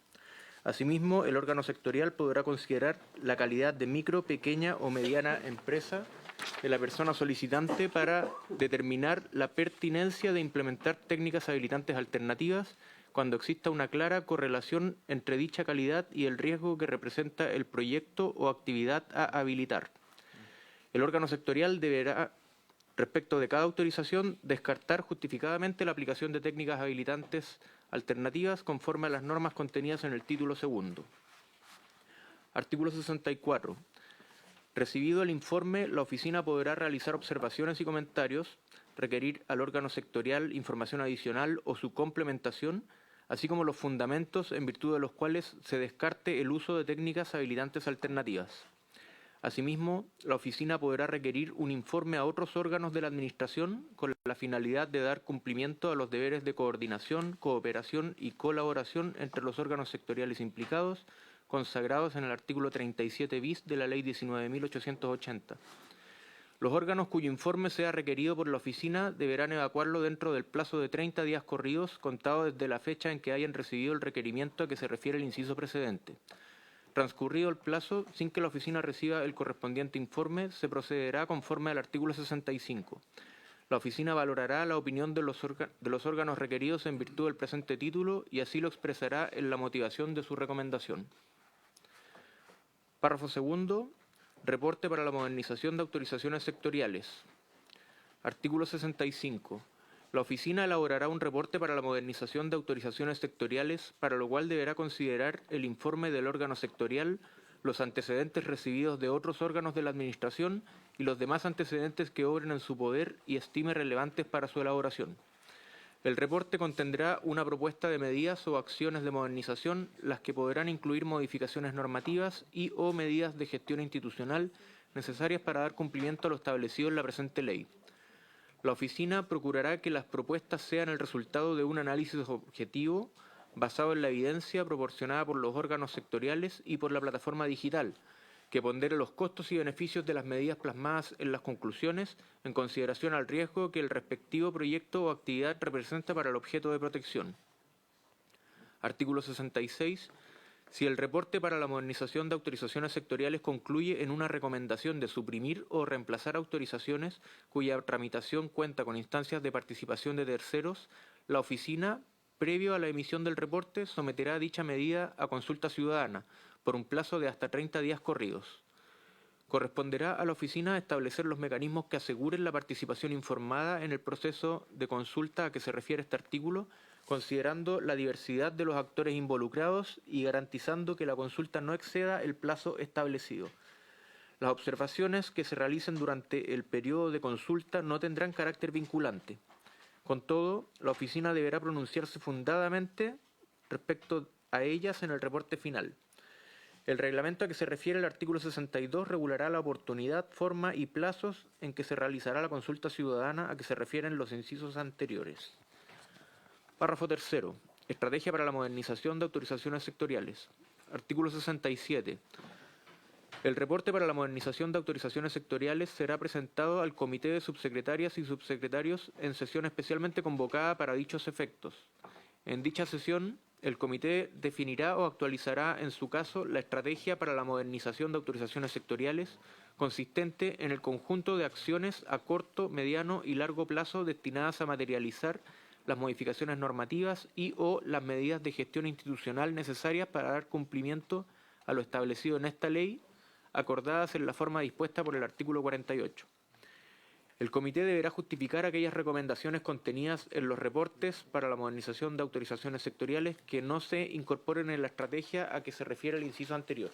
Speaker 7: Asimismo, el órgano sectorial podrá considerar la calidad de micro, pequeña o mediana empresa de la persona solicitante para determinar la pertinencia de implementar técnicas habilitantes alternativas cuando exista una clara correlación entre dicha calidad y el riesgo que representa el proyecto o actividad a habilitar. El órgano sectorial deberá, respecto de cada autorización, descartar justificadamente la aplicación de técnicas habilitantes alternativas conforme a las normas contenidas en el título segundo. Artículo 64. Recibido el informe, la oficina podrá realizar observaciones y comentarios, requerir al órgano sectorial información adicional o su complementación, así como los fundamentos en virtud de los cuales se descarte el uso de técnicas habilitantes alternativas. Asimismo, la oficina podrá requerir un informe a otros órganos de la Administración con la finalidad de dar cumplimiento a los deberes de coordinación, cooperación y colaboración entre los órganos sectoriales implicados, consagrados en el artículo 37 bis de la Ley 19.880. Los órganos cuyo informe sea requerido por la oficina deberán evacuarlo dentro del plazo de 30 días corridos, contado desde la fecha en que hayan recibido el requerimiento a que se refiere el inciso precedente. Transcurrido el plazo, sin que la oficina reciba el correspondiente informe, se procederá conforme al artículo 65. La oficina valorará la opinión de los órganos requeridos en virtud del presente título y así lo expresará en la motivación de su recomendación. Párrafo segundo. Reporte para la modernización de autorizaciones sectoriales. Artículo 65. La oficina elaborará un reporte para la modernización de autorizaciones sectoriales, para lo cual deberá considerar el informe del órgano sectorial, los antecedentes recibidos de otros órganos de la Administración y los demás antecedentes que obren en su poder y estime relevantes para su elaboración. El reporte contendrá una propuesta de medidas o acciones de modernización, las que podrán incluir modificaciones normativas y o medidas de gestión institucional necesarias para dar cumplimiento a lo establecido en la presente ley. La oficina procurará que las propuestas sean el resultado de un análisis objetivo basado en la evidencia proporcionada por los órganos sectoriales y por la plataforma digital, que pondere los costos y beneficios de las medidas plasmadas en las conclusiones en consideración al riesgo que el respectivo proyecto o actividad representa para el objeto de protección. Artículo 66. Si el reporte para la modernización de autorizaciones sectoriales concluye en una recomendación de suprimir o reemplazar autorizaciones cuya tramitación cuenta con instancias de participación de terceros, la oficina, previo a la emisión del reporte, someterá dicha medida a consulta ciudadana por un plazo de hasta 30 días corridos. Corresponderá a la oficina establecer los mecanismos que aseguren la participación informada en el proceso de consulta a que se refiere este artículo, considerando la diversidad de los actores involucrados y garantizando que la consulta no exceda el plazo establecido. Las observaciones que se realicen durante el periodo de consulta no tendrán carácter vinculante. Con todo, la oficina deberá pronunciarse fundadamente respecto a ellas en el reporte final. El reglamento a que se refiere el artículo 62 regulará la oportunidad, forma y plazos en que se realizará la consulta ciudadana a que se refieren los incisos anteriores. Párrafo tercero. Estrategia para la modernización de autorizaciones sectoriales. Artículo 67. El reporte para la modernización de autorizaciones sectoriales será presentado al Comité de Subsecretarias y Subsecretarios en sesión especialmente convocada para dichos efectos. En dicha sesión, el Comité definirá o actualizará, en su caso, la estrategia para la modernización de autorizaciones sectoriales, consistente en el conjunto de acciones a corto, mediano y largo plazo destinadas a materializar las modificaciones normativas y o las medidas de gestión institucional necesarias para dar cumplimiento a lo establecido en esta ley, acordadas en la forma dispuesta por el artículo 48. El Comité deberá justificar aquellas recomendaciones contenidas en los reportes para la modernización de autorizaciones sectoriales que no se incorporen en la estrategia a que se refiere el inciso anterior.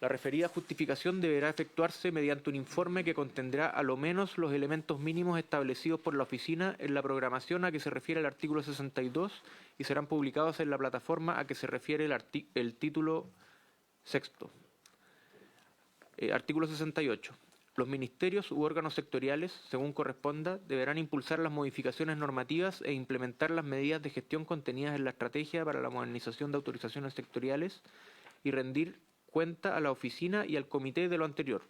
Speaker 7: La referida justificación deberá efectuarse mediante un informe que contendrá a lo menos los elementos mínimos establecidos por la oficina en la programación a que se refiere el artículo 62 y serán publicados en la plataforma a que se refiere el título sexto. Artículo 68. Los ministerios u órganos sectoriales, según corresponda, deberán impulsar las modificaciones normativas e implementar las medidas de gestión contenidas en la Estrategia para la Modernización de Autorizaciones Sectoriales y rendir cuenta a la oficina y al comité de lo anterior,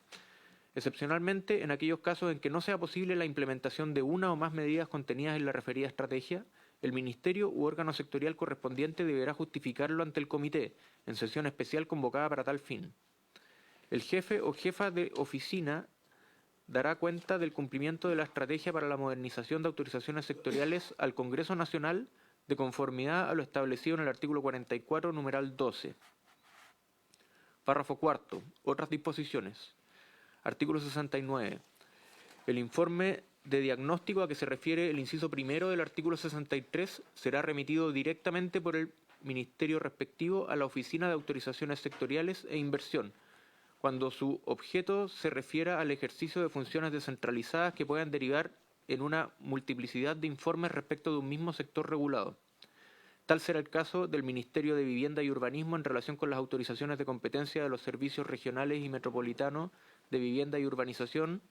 Speaker 7: excepcionalmente en aquellos casos en que no sea posible la implementación de una o más medidas contenidas en la referida estrategia. El ministerio u órgano sectorial correspondiente deberá justificarlo ante el comité, en sesión especial convocada para tal fin. El jefe o jefa de oficina dará cuenta del cumplimiento de la Estrategia para la Modernización de Autorizaciones Sectoriales al Congreso Nacional de conformidad a lo establecido en el artículo 44, numeral 12. Párrafo cuarto. Otras disposiciones. Artículo 69. El informe de diagnóstico a que se refiere el inciso primero del artículo 63 será remitido directamente por el ministerio respectivo a la Oficina de Autorizaciones Sectoriales e Inversión, cuando su objeto se refiera al ejercicio de funciones descentralizadas que puedan derivar en una multiplicidad de informes respecto de un mismo sector regulado. Tal será el caso del Ministerio de Vivienda y Urbanismo en relación con las autorizaciones de competencia de los servicios regionales y metropolitanos de vivienda y urbanización,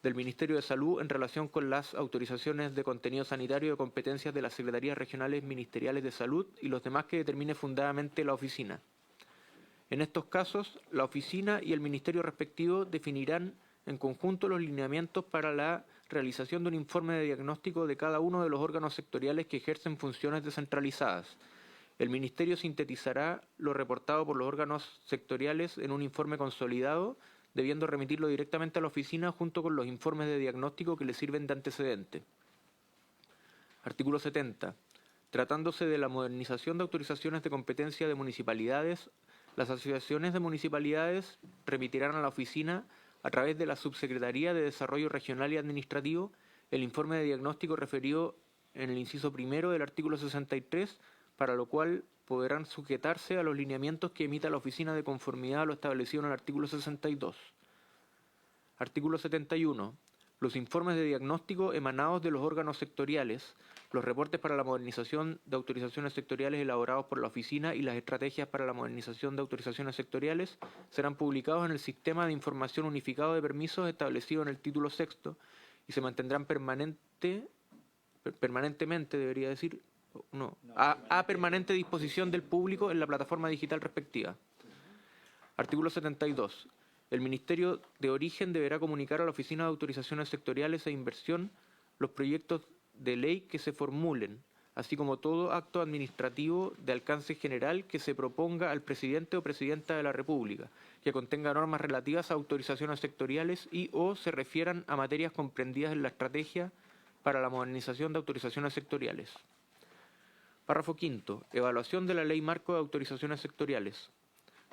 Speaker 7: del Ministerio de Salud en relación con las autorizaciones de contenido sanitario de competencias de las Secretarías Regionales Ministeriales de Salud y los demás que determine fundadamente la oficina. En estos casos, la oficina y el ministerio respectivo definirán en conjunto los lineamientos para la realización de un informe de diagnóstico de cada uno de los órganos sectoriales que ejercen funciones descentralizadas. El ministerio sintetizará lo reportado por los órganos sectoriales en un informe consolidado, debiendo remitirlo directamente a la oficina junto con los informes de diagnóstico que le sirven de antecedente. Artículo 70. Tratándose de la modernización de autorizaciones de competencia de municipalidades, las asociaciones de municipalidades remitirán a la oficina, a través de la Subsecretaría de Desarrollo Regional y Administrativo, el informe de diagnóstico referido en el inciso primero del artículo 63, para lo cual podrán sujetarse a los lineamientos que emita la oficina de conformidad a lo establecido en el artículo 62. Artículo 71. Los informes de diagnóstico emanados de los órganos sectoriales, los reportes para la modernización de autorizaciones sectoriales elaborados por la oficina y las estrategias para la modernización de autorizaciones sectoriales serán publicados en el Sistema de Información Unificado de Permisos establecido en el título sexto y se mantendrán permanentemente, debería decir, a permanente disposición del público en la plataforma digital respectiva. Artículo 72. El Ministerio de Origen deberá comunicar a la Oficina de Autorizaciones Sectoriales e Inversión los proyectos de ley que se formulen, así como todo acto administrativo de alcance general que se proponga al presidente o presidenta de la República, que contenga normas relativas a autorizaciones sectoriales y o se refieran a materias comprendidas en la Estrategia para la Modernización de Autorizaciones Sectoriales. Párrafo quinto. Evaluación de la Ley Marco de Autorizaciones Sectoriales.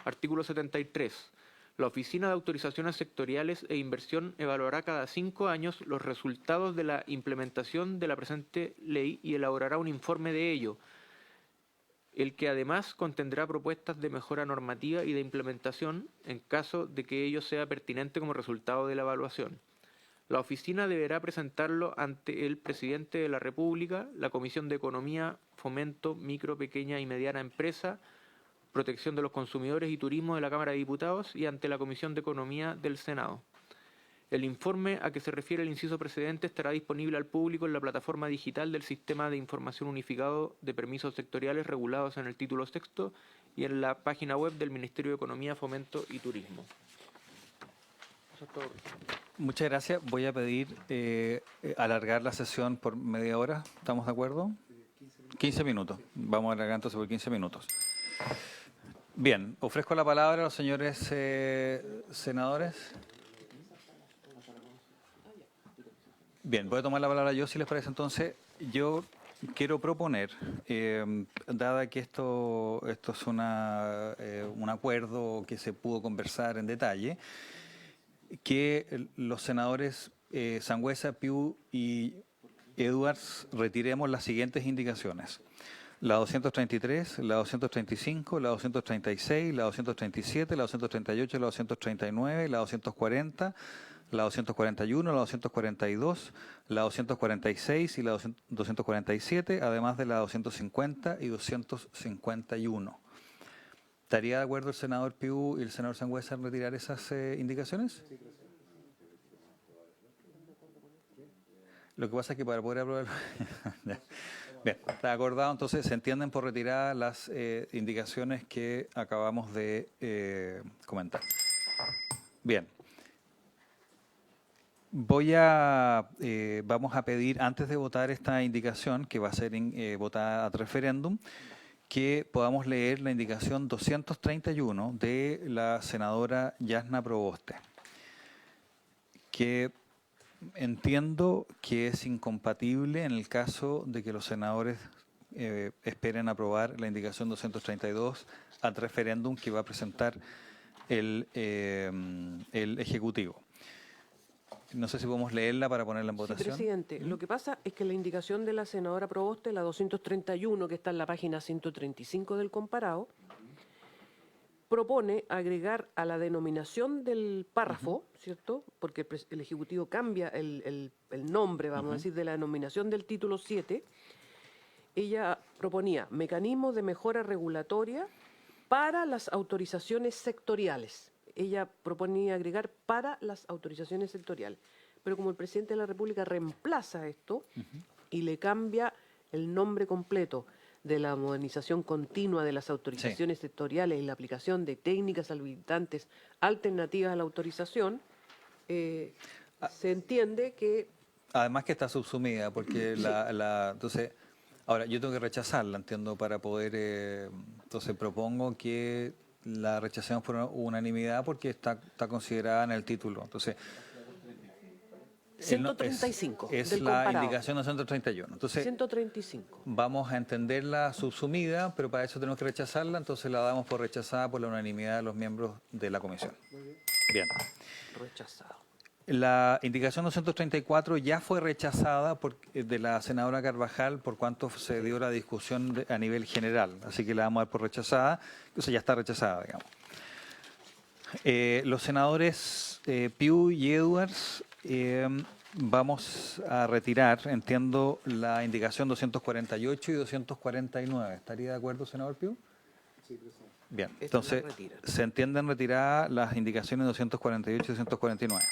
Speaker 7: Artículo 73. La Oficina de Autorizaciones Sectoriales e Inversión evaluará cada 5 años los resultados de la implementación de la presente ley y elaborará un informe de ello, el que además contendrá propuestas de mejora normativa y de implementación en caso de que ello sea pertinente como resultado de la evaluación. La oficina deberá presentarlo ante el Presidente de la República, la Comisión de Economía, Fomento, Micro, Pequeña y Mediana Empresa, Protección de los Consumidores y Turismo de la Cámara de Diputados y ante la Comisión de Economía del Senado. El informe a que se refiere el inciso precedente estará disponible al público en la plataforma digital del Sistema de Información Unificado de Permisos Sectoriales regulados en el título sexto y en la página web del Ministerio de Economía, Fomento y Turismo. Eso es todo.
Speaker 1: Muchas gracias. Voy a pedir alargar la sesión por media hora. ¿Estamos de acuerdo? 15 minutos. Vamos a alargar entonces por 15 minutos. Bien, ofrezco la palabra a los señores senadores. Bien, voy a tomar la palabra yo, si les parece. Entonces, yo quiero proponer, dada que esto es un acuerdo que se pudo conversar en detalle, que los senadores Sangüesa, Piu y Edwards retiremos las siguientes indicaciones. la 233, la 235, la 236, la 237, la 238, la 239, la 240, la 241, la 242, la 246 y la 247, además de la 250 y 251. ¿Estaría de acuerdo el senador Piu y el senador Sangüesa en retirar esas indicaciones? Lo que pasa es que para poder aprobar... Bien, está acordado, entonces se entienden por retiradas las indicaciones que acabamos de comentar. Bien. Vamos a pedir, antes de votar esta indicación, que va a ser votada ad referéndum, que podamos leer la indicación 231 de la senadora Yasna Proboste, que entiendo que es incompatible en el caso de que los senadores esperen aprobar la indicación 232 ad referéndum que va a presentar el Ejecutivo. No sé si podemos leerla para ponerla en votación.
Speaker 2: Sí, presidente. Lo que pasa es que la indicación de la senadora Proboste, la 231, que está en la página 135 del comparado, propone agregar a la denominación del párrafo, ¿cierto? Porque el Ejecutivo cambia el nombre, vamos a decir, de la denominación del título 7. Ella proponía mecanismos de mejora regulatoria para las autorizaciones sectoriales. Ella proponía agregar para las autorizaciones sectoriales. Pero como el presidente de la República reemplaza esto y le cambia el nombre completo de la modernización continua de las autorizaciones sectoriales y la aplicación de técnicas habilitantes alternativas a la autorización, se entiende que...
Speaker 1: Además que está subsumida, porque entonces, ahora yo tengo que rechazarla, entiendo, para poder... entonces propongo que la rechacemos por unanimidad porque está considerada en el título. Entonces,
Speaker 2: 135
Speaker 1: es
Speaker 2: del
Speaker 1: la
Speaker 2: comparado.
Speaker 1: indicación de 131. Entonces,
Speaker 2: 135.
Speaker 1: vamos a entenderla subsumida, pero para eso tenemos que rechazarla, entonces la damos por rechazada por la unanimidad de los miembros de la comisión. Bien.
Speaker 2: Rechazado.
Speaker 1: La indicación 234 ya fue rechazada de la senadora Carvajal por cuanto se dio la discusión a nivel general, así que la vamos a dar por rechazada, entonces ya está rechazada, digamos. Los senadores Piu y Edwards vamos a retirar, entiendo, la indicación 248 y 249. ¿Estaría de acuerdo, senador Piu? Sí, presidente. Bien, entonces se entienden retiradas las indicaciones 248 y 249.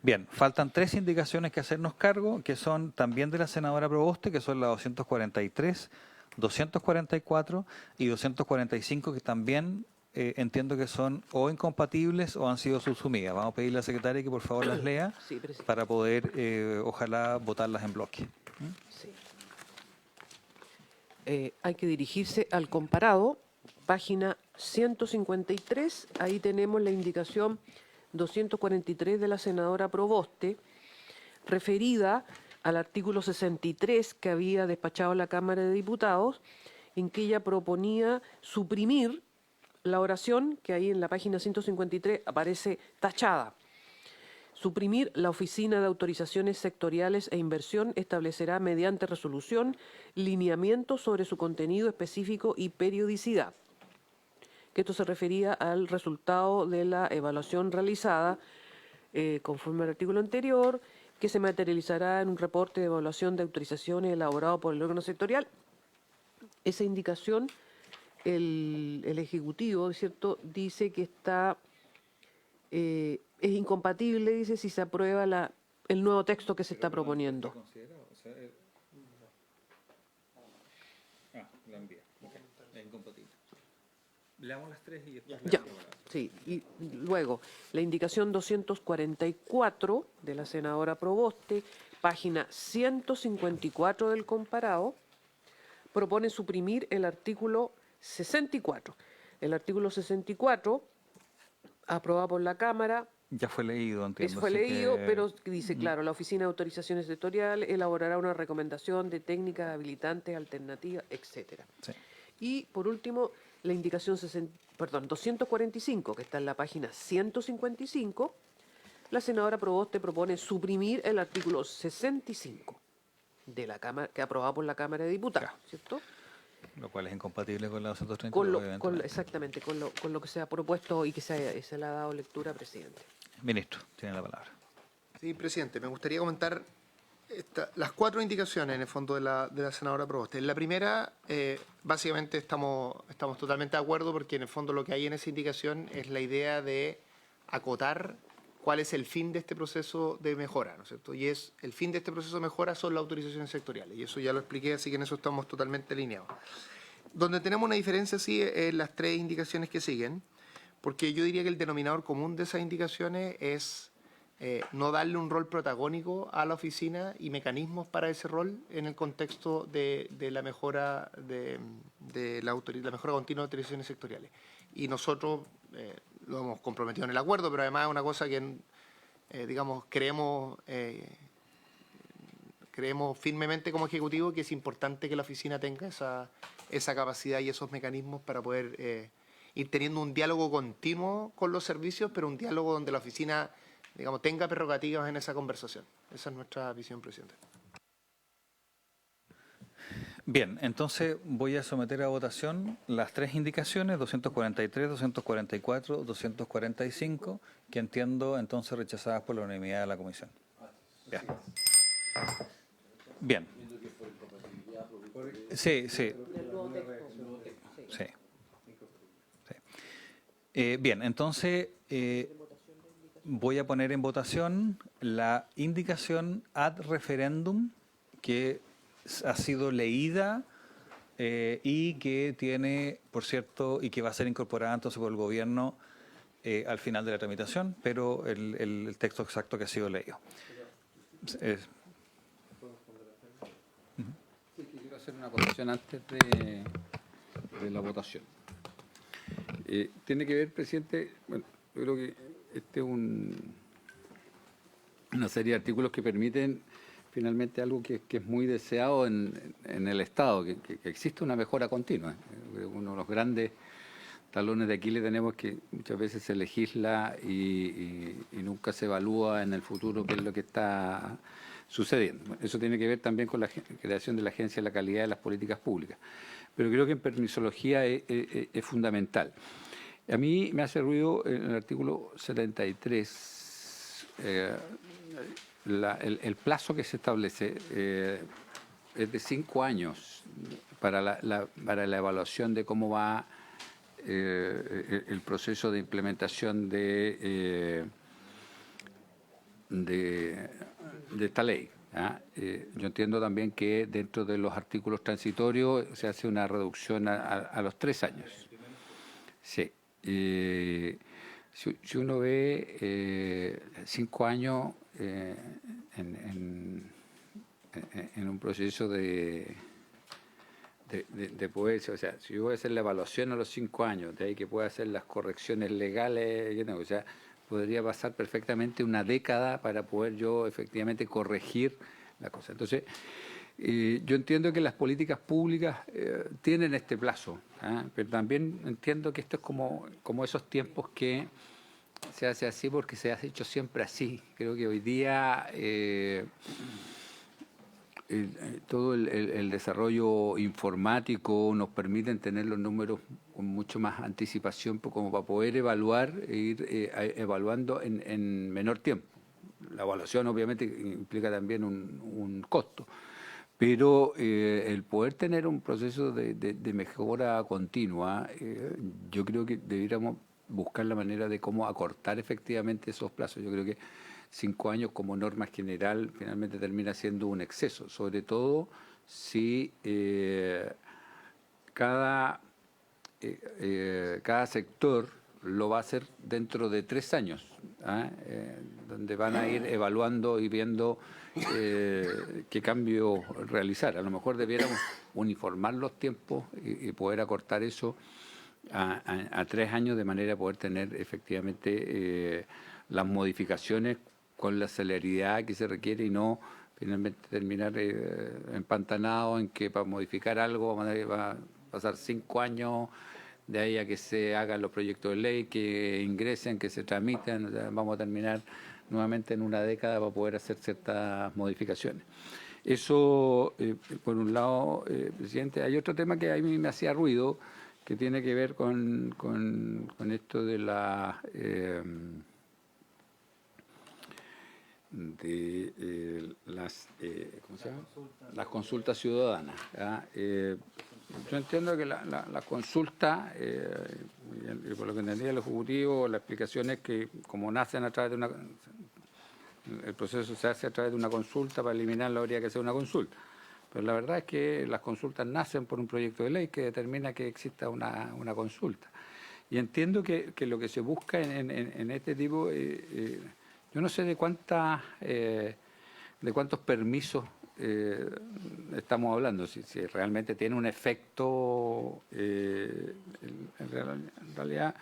Speaker 1: Bien, faltan 3 indicaciones que hacernos cargo, que son también de la senadora Proboste, que son las 243, 244 y 245, que también entiendo que son o incompatibles o han sido subsumidas. Vamos a pedirle a la secretaria que por favor las lea
Speaker 2: Sí, presidente.
Speaker 1: para poder, ojalá, votarlas en bloque.
Speaker 2: Sí. Hay que dirigirse al comparado, página 153, ahí tenemos la indicación 243 de la senadora Proboste, referida al artículo 63 que había despachado la Cámara de Diputados, en que ella proponía suprimir la oración que ahí en la página 153 aparece tachada. Suprimir la Oficina de Autorizaciones Sectoriales e Inversión establecerá mediante resolución lineamientos sobre su contenido específico y periodicidad. Que esto se refería al resultado de la evaluación realizada conforme al artículo anterior, que se materializará en un reporte de evaluación de autorizaciones elaborado por el órgano sectorial. Esa indicación, el Ejecutivo, ¿cierto?, dice que está... es incompatible, dice, si se aprueba el nuevo texto que se está proponiendo.
Speaker 1: La envía. Es incompatible. Leamos las 3 y después...
Speaker 2: Ya, sí. Y luego, la indicación 244 de la senadora Proboste, página 154 del comparado, propone suprimir el artículo 64. El artículo 64, aprobado por la Cámara,
Speaker 1: Ya fue leído, entiendo.
Speaker 2: eso fue
Speaker 1: así
Speaker 2: leído,
Speaker 1: que-
Speaker 2: pero dice, claro, la Oficina de Autorizaciones Sectoriales elaborará una recomendación de técnicas habilitantes, alternativas, etcétera.
Speaker 1: Sí.
Speaker 2: Y, por último, la indicación 245, que está en la página 155, la senadora Proboste propone suprimir el artículo 65 de la Cámara, que aprobado por la Cámara de Diputados, ¿cierto?
Speaker 1: Lo cual es incompatible con la 232,
Speaker 2: con lo,
Speaker 1: evidentemente.
Speaker 2: exactamente, con lo que se ha propuesto y que se le ha dado lectura, presidente.
Speaker 1: Ministro, tiene la palabra.
Speaker 4: Sí, presidente, me gustaría comentar las 4 indicaciones en el fondo de la senadora Proboste. En la primera, básicamente estamos totalmente de acuerdo porque en el fondo lo que hay en esa indicación es la idea de acotar cuál es el fin de este proceso de mejora, ¿no es cierto? Y el fin de este proceso de mejora son las autorizaciones sectoriales, y eso ya lo expliqué, así que en eso estamos totalmente alineados. Donde tenemos una diferencia, sí, es las 3 indicaciones que siguen, porque yo diría que el denominador común de esas indicaciones es no darle un rol protagónico a la oficina y mecanismos para ese rol en el contexto de la mejora de la mejora continua de autorizaciones sectoriales. Y nosotros lo hemos comprometido en el acuerdo, pero además es una cosa que, digamos, creemos firmemente como Ejecutivo que es importante que la oficina tenga esa capacidad y esos mecanismos para poder ir teniendo un diálogo continuo con los servicios, pero un diálogo donde la oficina, digamos, tenga prerrogativas en esa conversación. Esa es nuestra visión, presidente.
Speaker 1: Bien, entonces voy a someter a votación las 3 indicaciones, 243, 244, 245, que entiendo entonces rechazadas por la unanimidad de la comisión. Ya. Bien. Sí, sí. Sí. Sí. Bien, entonces voy a poner en votación la indicación ad referendum que ha sido leída y que tiene, por cierto, y que va a ser incorporada entonces por el gobierno al final de la tramitación, pero el texto exacto que ha sido leído.
Speaker 3: Sí, quisiera hacer una acotación antes de la votación. Tiene que ver, presidente, bueno, yo creo que este es una serie de artículos que permiten finalmente algo que es muy deseado en el Estado, que existe una mejora continua. Uno de los grandes talones de Aquiles tenemos que muchas veces se legisla y nunca se evalúa en el futuro qué es lo que está sucediendo. Eso tiene que ver también con la creación de la Agencia de la Calidad de las Políticas Públicas. Pero creo que en permisología es fundamental. A mí me hace ruido en el artículo 73, el plazo que se establece es de 5 años para la evaluación de cómo va el proceso de implementación de esta ley. Yo entiendo también que dentro de los artículos transitorios se hace una reducción a los 3 años. Sí. Si uno ve 5 años en un proceso de poder, o sea, si yo voy a hacer la evaluación a los 5 años, de ahí que pueda hacer las correcciones legales, o sea, podría pasar perfectamente una década para poder yo efectivamente corregir la cosa. Entonces, yo entiendo que las políticas públicas tienen este plazo, pero también entiendo que esto es como esos tiempos que se hace así porque se ha hecho siempre así. Creo que hoy día todo el desarrollo informático nos permite tener los números con mucho más anticipación como para poder evaluar e ir evaluando en menor tiempo. La evaluación obviamente implica también un costo, pero el poder tener un proceso de mejora continua, yo creo que debiéramos buscar la manera de cómo acortar efectivamente esos plazos. Yo creo que 5 años como norma general finalmente termina siendo un exceso, sobre todo si cada sector lo va a hacer dentro de 3 años, donde van a ir evaluando y viendo qué cambio realizar. A lo mejor debiéramos uniformar los tiempos y poder acortar eso a 3 años de manera a poder tener efectivamente las modificaciones con la celeridad que se requiere y no finalmente terminar empantanado en que para modificar algo va a pasar 5 años de ahí a que se hagan los proyectos de ley, que ingresen, que se tramiten. Vamos a terminar nuevamente en una década para poder hacer ciertas modificaciones. Eso, por un lado, presidente. Hay otro tema que a mí me hacía ruido, que tiene que ver con esto de la... ¿cómo se llama? Las consultas ciudadanas. ¿Ya? Yo entiendo que la consulta, y por lo que entendía el Ejecutivo, la explicación es que como nacen a través de una... El proceso se hace a través de una consulta, para eliminarlo habría que hacer una consulta. Pero la verdad es que las consultas nacen por un proyecto de ley que determina que exista una consulta. Y entiendo que lo que se busca en este tipo... yo no sé de cuántos permisos estamos hablando, si realmente tiene un efecto en realidad,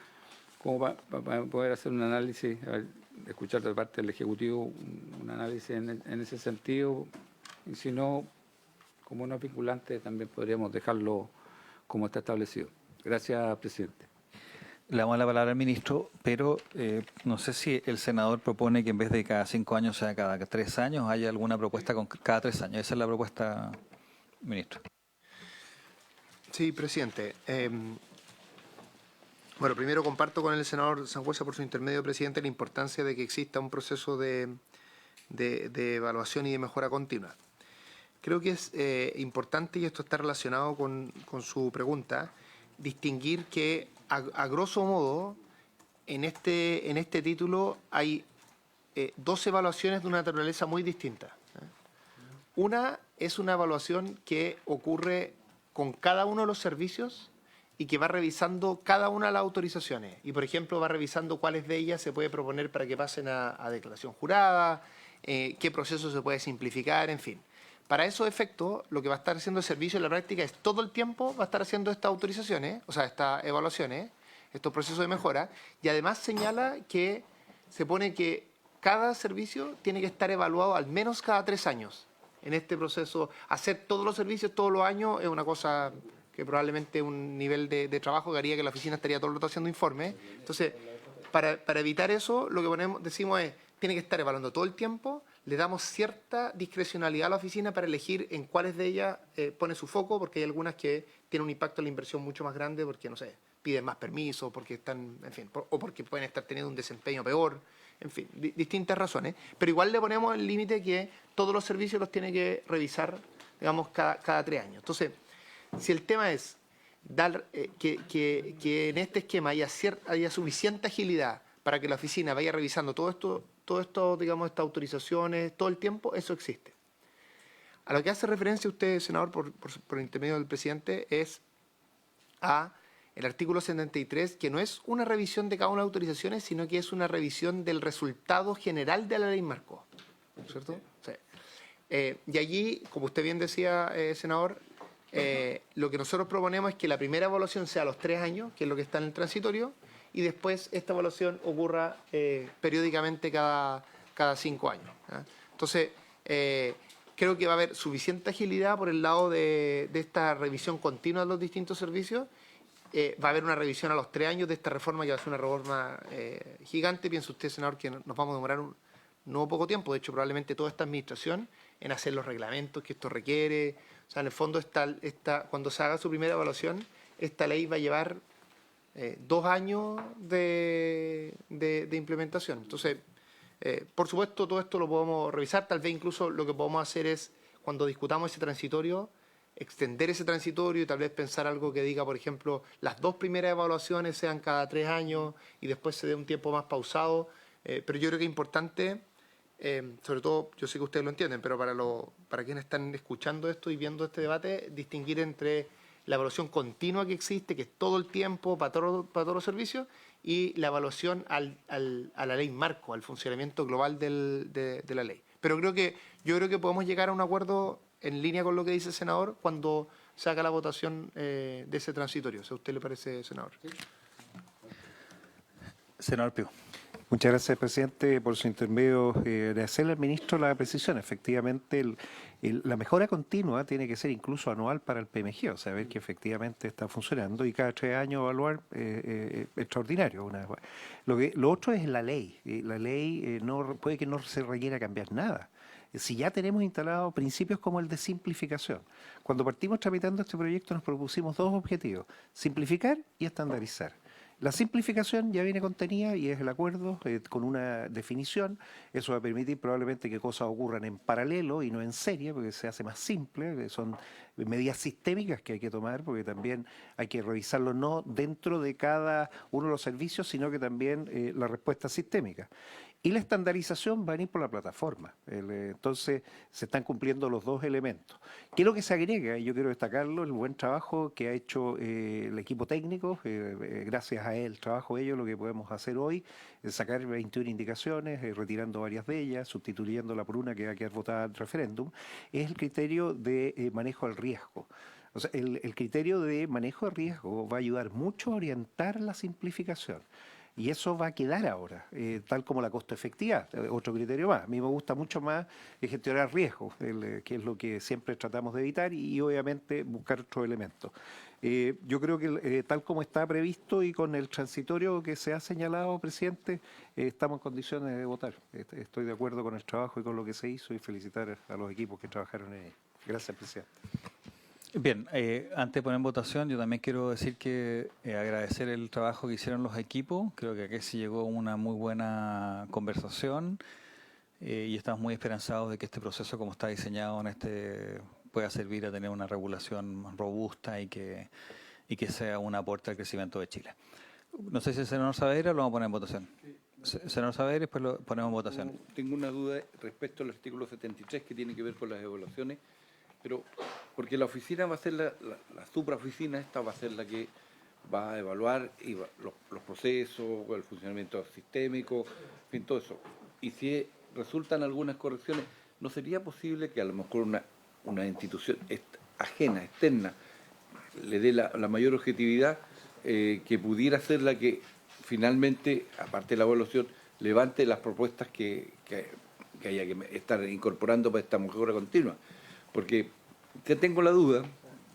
Speaker 3: como para poder hacer un análisis, escuchar de parte del Ejecutivo un análisis en ese sentido, y si no, como no es vinculante, también podríamos dejarlo como está establecido. Gracias, presidente.
Speaker 1: Le damos la palabra al ministro, pero no sé si el senador propone que en vez de cada 5 años sea cada 3 años, haya alguna propuesta con cada 3 años. Esa es la propuesta, ministro.
Speaker 4: Sí, presidente. Bueno, primero comparto con el senador Sangüesa, por su intermedio, presidente, la importancia de que exista un proceso de evaluación y de mejora continua. Creo que es importante, y esto está relacionado con su pregunta, distinguir que a grosso modo en este título hay 2 evaluaciones de una naturaleza muy distinta. Una es una evaluación que ocurre con cada uno de los servicios y que va revisando cada una de las autorizaciones. Y, por ejemplo, va revisando cuáles de ellas se puede proponer para que pasen a declaración jurada, qué proceso se puede simplificar, en fin. Para esos efectos, lo que va a estar haciendo el servicio en la práctica es todo el tiempo va a estar haciendo estas autorizaciones, o sea, estas evaluaciones, estos procesos de mejora, y además señala que se pone que cada servicio tiene que estar evaluado al menos cada 3 años. En este proceso, hacer todos los servicios todos los años es una cosa que probablemente un nivel de trabajo que haría que la oficina estaría todo el rato haciendo informes. Entonces, para evitar eso, lo que decimos es, tiene que estar evaluando todo el tiempo. Le damos cierta discrecionalidad a la oficina para elegir en cuáles de ellas pone su foco, porque hay algunas que tienen un impacto en la inversión mucho más grande, porque, no sé, piden más permiso, porque están, en fin, o porque pueden estar teniendo un desempeño peor, en fin, distintas razones. Pero igual le ponemos el límite que todos los servicios los tiene que revisar, digamos, cada 3 años. Entonces, si el tema es dar que en este esquema haya suficiente agilidad para que la oficina vaya revisando todo esto, digamos, estas autorizaciones, todo el tiempo, eso existe. A lo que hace referencia usted, senador, por intermedio del presidente, es a el artículo 73, que no es una revisión de cada una de las autorizaciones, sino que es una revisión del resultado general de la ley marco. ¿Cierto? Sí. Y allí, como usted bien decía, senador, lo que nosotros proponemos es que la primera evaluación sea a los 3 años, que es lo que está en el transitorio, y después esta evaluación ocurra periódicamente cada 5 años. ¿Ya? Entonces, creo que va a haber suficiente agilidad por el lado de esta revisión continua de los distintos servicios. Va a haber una revisión a los 3 años de esta reforma, que va a ser una reforma gigante. Piensa usted, senador, que nos vamos a demorar no poco tiempo, de hecho probablemente toda esta administración, en hacer los reglamentos que esto requiere. O sea, en el fondo, cuando se haga su primera evaluación, esta ley va a llevar 2 años de implementación. Entonces, por supuesto, todo esto lo podemos revisar. Tal vez incluso lo que podemos hacer es, cuando discutamos ese transitorio, extender ese transitorio y tal vez pensar algo que diga, por ejemplo, las 2 primeras evaluaciones sean cada 3 años y después se dé un tiempo más pausado. Pero yo creo que es importante, sobre todo, yo sé que ustedes lo entienden, pero para quienes están escuchando esto y viendo este debate, distinguir entre la evaluación continua que existe, que es todo el tiempo para todos los servicios, y la evaluación a la ley marco, al funcionamiento global de la ley. Pero yo creo que podemos llegar a un acuerdo en línea con lo que dice el senador cuando se haga la votación de ese transitorio. ¿A usted le parece, senador? ¿Sí?
Speaker 1: Senador Pío.
Speaker 6: Muchas gracias, presidente, por su intermedio de hacerle al ministro la precisión. Efectivamente, la mejora continua tiene que ser incluso anual para el PMG, o sea, ver que efectivamente está funcionando, y cada 3 años evaluar extraordinario. Lo otro es la ley. La ley puede que no se requiera cambiar nada. si ya tenemos instalados principios como el de simplificación. Cuando partimos tramitando este proyecto nos propusimos dos objetivos, simplificar y estandarizar. La simplificación ya viene contenida y es el acuerdo con una definición. Eso va a permitir probablemente que cosas ocurran en paralelo y no en serie, porque se hace más simple. Son medidas sistémicas que hay que tomar, porque también hay que revisarlo no dentro de cada uno de los servicios, sino que también la respuesta sistémica. Y la estandarización va a venir por la plataforma. Entonces, se están cumpliendo los dos elementos. ¿Qué es lo que se agrega? Y yo quiero destacarlo, el buen trabajo que ha hecho el equipo técnico. Gracias a él, trabajo de ellos, lo que podemos hacer hoy es sacar 21 indicaciones, retirando varias de ellas, sustituyéndola por una que va a quedar votada en referéndum, es el criterio de manejo del riesgo. O sea, el criterio de manejo de riesgo va a ayudar mucho a orientar la simplificación. Y eso va a quedar ahora, tal como la costo efectividad, otro criterio más. A mí me gusta mucho más gestionar riesgos, que es lo que siempre tratamos de evitar, y obviamente buscar otros elementos. Yo creo que tal como está previsto y con el transitorio que se ha señalado, presidente, estamos en condiciones de votar. Estoy de acuerdo con el trabajo y con lo que se hizo y felicitar a los equipos que trabajaron en ello. Gracias, presidente.
Speaker 1: Bien, antes de poner en votación, yo también quiero decir que agradecer el trabajo que hicieron los equipos. Creo que aquí se llegó a una muy buena conversación y estamos muy esperanzados de que este proceso, como está diseñado pueda servir a tener una regulación robusta y que sea un aporte al crecimiento de Chile. No sé si el senador Saavedra lo vamos a poner en votación. Senador Saavedra, después lo ponemos en votación.
Speaker 3: Tengo una duda respecto al artículo 73 que tiene que ver con las evaluaciones, pero porque la oficina va a ser la supraoficina, esta va a ser la que va a evaluar los procesos, el funcionamiento sistémico, en fin, todo eso. Y si resultan algunas correcciones, ¿no sería posible que a lo mejor una institución ajena, externa, le dé la mayor objetividad, que pudiera ser la que finalmente, aparte de la evaluación, levante las propuestas que haya que estar incorporando para esta mejora continua? Porque ya tengo la duda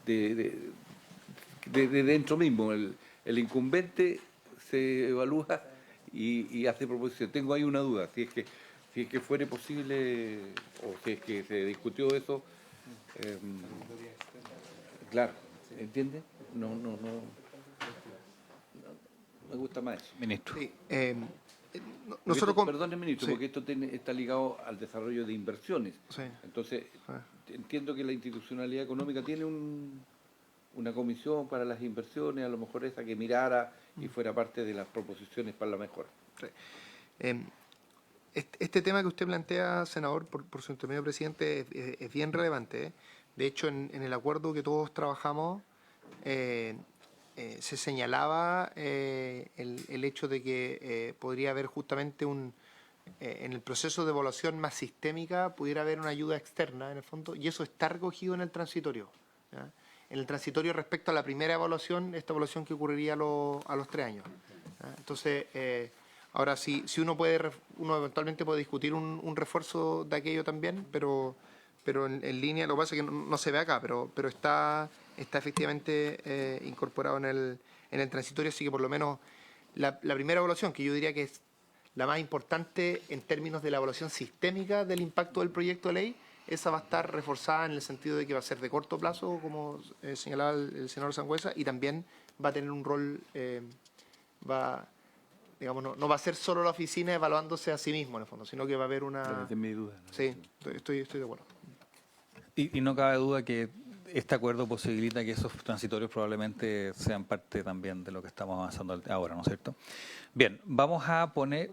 Speaker 3: de dentro mismo, el incumbente se evalúa y hace proposición. Tengo ahí una duda, si es que fuere posible o si es que se discutió eso. Claro, ¿entiende? No me gusta más eso.
Speaker 1: Ministro.
Speaker 4: Sí, nosotros
Speaker 3: Perdón, ministro,
Speaker 4: sí.
Speaker 3: porque esto está ligado al desarrollo de inversiones.
Speaker 4: Sí.
Speaker 3: Entonces, entiendo que la institucionalidad económica tiene una comisión para las inversiones, a lo mejor esa que mirara y fuera parte de las proposiciones para la mejora.
Speaker 4: Sí. Este tema que usted plantea, senador, por su intermedio, presidente, es bien relevante. De hecho, en el acuerdo que todos trabajamos, se señalaba el hecho de que podría haber justamente en el proceso de evaluación más sistémica, pudiera haber una ayuda externa, en el fondo, y eso está recogido en el transitorio. ¿Ya? En el transitorio respecto a la primera evaluación, esta evaluación que ocurriría a los 3 años. ¿Ya? Entonces, ahora si uno eventualmente puede discutir un refuerzo de aquello también, pero en línea, lo que pasa es que no se ve acá, pero está efectivamente incorporado en el transitorio, así que por lo menos la primera evaluación, que yo diría que es la más importante en términos de la evaluación sistémica del impacto del proyecto de ley, esa va a estar reforzada en el sentido de que va a ser de corto plazo, como señalaba el senador Sangüesa, y también va a tener un rol, digamos, no va a ser solo la oficina evaluándose a sí mismo, en el fondo, sino que va a haber una...
Speaker 3: Es mi duda, ¿no?
Speaker 4: Sí, estoy de acuerdo.
Speaker 1: Y no cabe duda que este acuerdo posibilita que esos transitorios probablemente sean parte también de lo que estamos avanzando ahora, ¿no es cierto? Bien, vamos a poner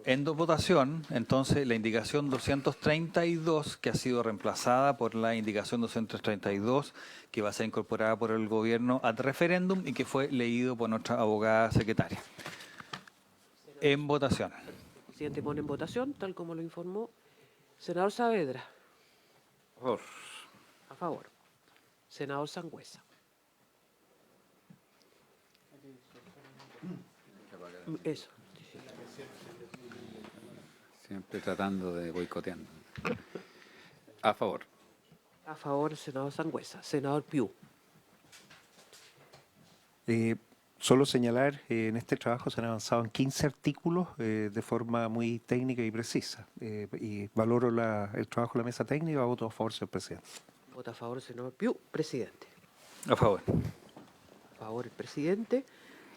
Speaker 1: en votación entonces la indicación 232, que ha sido reemplazada por la indicación 232, que va a ser incorporada por el gobierno ad referéndum y que fue leído por nuestra abogada secretaria. En votación.
Speaker 2: El presidente pone en votación, tal como lo informó. Senador Saavedra.
Speaker 3: Por favor.
Speaker 2: A favor. Senador Sangüesa. Eso.
Speaker 3: Siempre tratando de boicoteando. A favor.
Speaker 2: A favor, senador Sangüesa. Senador Piu.
Speaker 6: Solo señalar, en este trabajo se han avanzado en 15 artículos de forma muy técnica y precisa. Y valoro el trabajo de la mesa técnica. Voto a favor, señor presidente.
Speaker 2: Vota a favor, senador Piu. Presidente.
Speaker 1: A favor.
Speaker 2: A favor el presidente.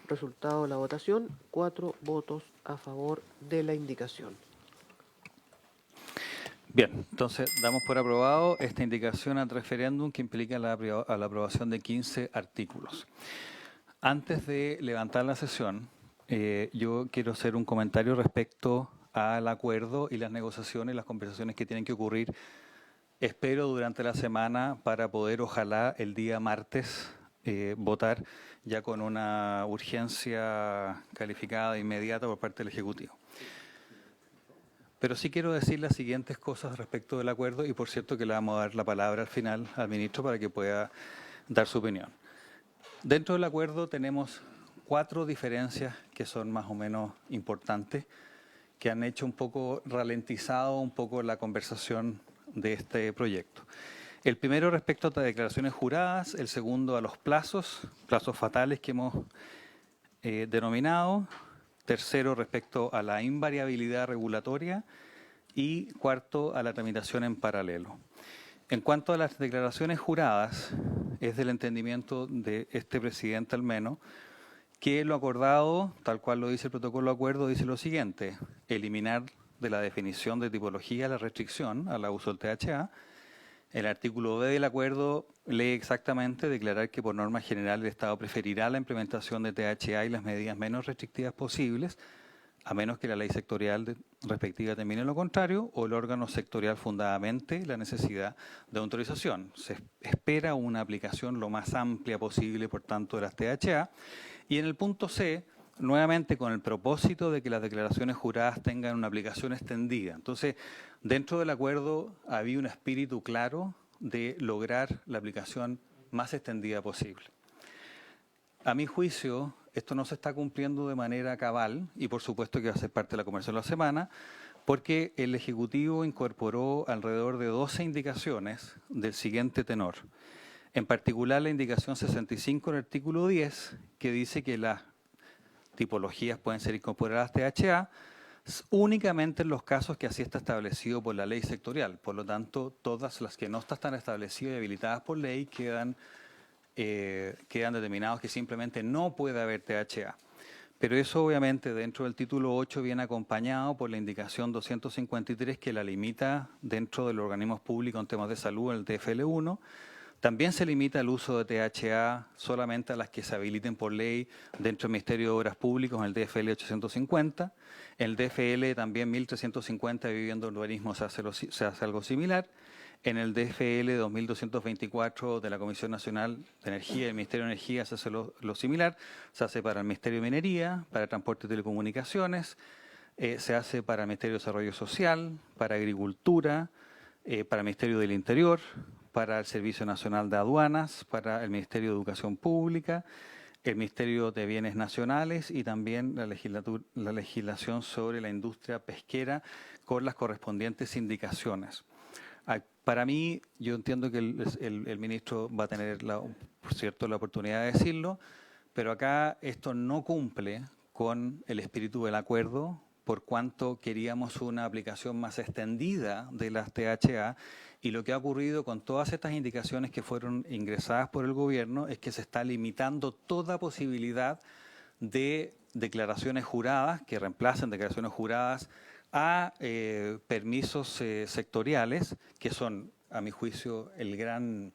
Speaker 2: Resultado de la votación, 4 votos a favor de la indicación.
Speaker 1: Bien, entonces damos por aprobado esta indicación al referéndum que implica la aprobación de 15 artículos. Antes de levantar la sesión, yo quiero hacer un comentario respecto al acuerdo y las negociaciones, las conversaciones que tienen que ocurrir, espero, durante la semana para poder, ojalá, el día martes votar ya con una urgencia calificada e inmediata por parte del Ejecutivo. Pero sí quiero decir las siguientes cosas respecto del acuerdo y, por cierto, que le vamos a dar la palabra al final al ministro para que pueda dar su opinión. Dentro del acuerdo tenemos 4 diferencias que son más o menos importantes, que han hecho un poco ralentizado un poco la conversación de este proyecto. El primero respecto a las declaraciones juradas, el segundo a los plazos fatales que hemos denominado, tercero respecto a la invariabilidad regulatoria y cuarto a la tramitación en paralelo. En cuanto a las declaraciones juradas, es del entendimiento de este presidente al menos, que lo acordado, tal cual lo dice el protocolo de acuerdo, dice lo siguiente: eliminar de la definición de tipología la restricción al uso del THA. El artículo B del acuerdo lee exactamente: declarar que por norma general el Estado preferirá la implementación de THA y las medidas menos restrictivas posibles, a menos que la ley sectorial respectiva determine lo contrario o el órgano sectorial fundamente la necesidad de autorización. Se espera una aplicación lo más amplia posible, por tanto, de las THA. Y en el punto C, nuevamente con el propósito de que las declaraciones juradas tengan una aplicación extendida. Entonces, dentro del acuerdo había un espíritu claro de lograr la aplicación más extendida posible. A mi juicio, esto no se está cumpliendo de manera cabal y por supuesto que va a ser parte de la conversación de la semana, porque el Ejecutivo incorporó alrededor de 12 indicaciones del siguiente tenor. En particular, la indicación 65 del artículo 10, que dice que las tipologías pueden ser incorporadas a THA únicamente en los casos que así está establecido por la ley sectorial. Por lo tanto, todas las que no están establecidas y habilitadas por ley quedan determinados que simplemente no puede haber THA. Pero eso obviamente dentro del título 8 viene acompañado por la indicación 253 que la limita dentro de los organismos públicos en temas de salud, el TFL1. También se limita el uso de THA solamente a las que se habiliten por ley dentro del Ministerio de Obras Públicas, en el DFL 850. En el DFL también 1350 de vivienda y urbanismo se hace algo similar. En el DFL 2224 de la Comisión Nacional de Energía y el Ministerio de Energía se hace lo similar. Se hace para el Ministerio de Minería, para Transporte y Telecomunicaciones, se hace para el Ministerio de Desarrollo Social, para Agricultura, para el Ministerio del Interior, para el Servicio Nacional de Aduanas, para el Ministerio de Educación Pública, el Ministerio de Bienes Nacionales y también la legislación sobre la industria pesquera con las correspondientes indicaciones. Para mí, yo entiendo que el ministro va a tener, por cierto, la oportunidad de decirlo, pero acá esto no cumple con el espíritu del acuerdo, por cuanto queríamos una aplicación más extendida de las THA, y lo que ha ocurrido con todas estas indicaciones que fueron ingresadas por el gobierno es que se está limitando toda posibilidad de declaraciones juradas, que reemplacen declaraciones juradas a permisos sectoriales, que son, a mi juicio, el gran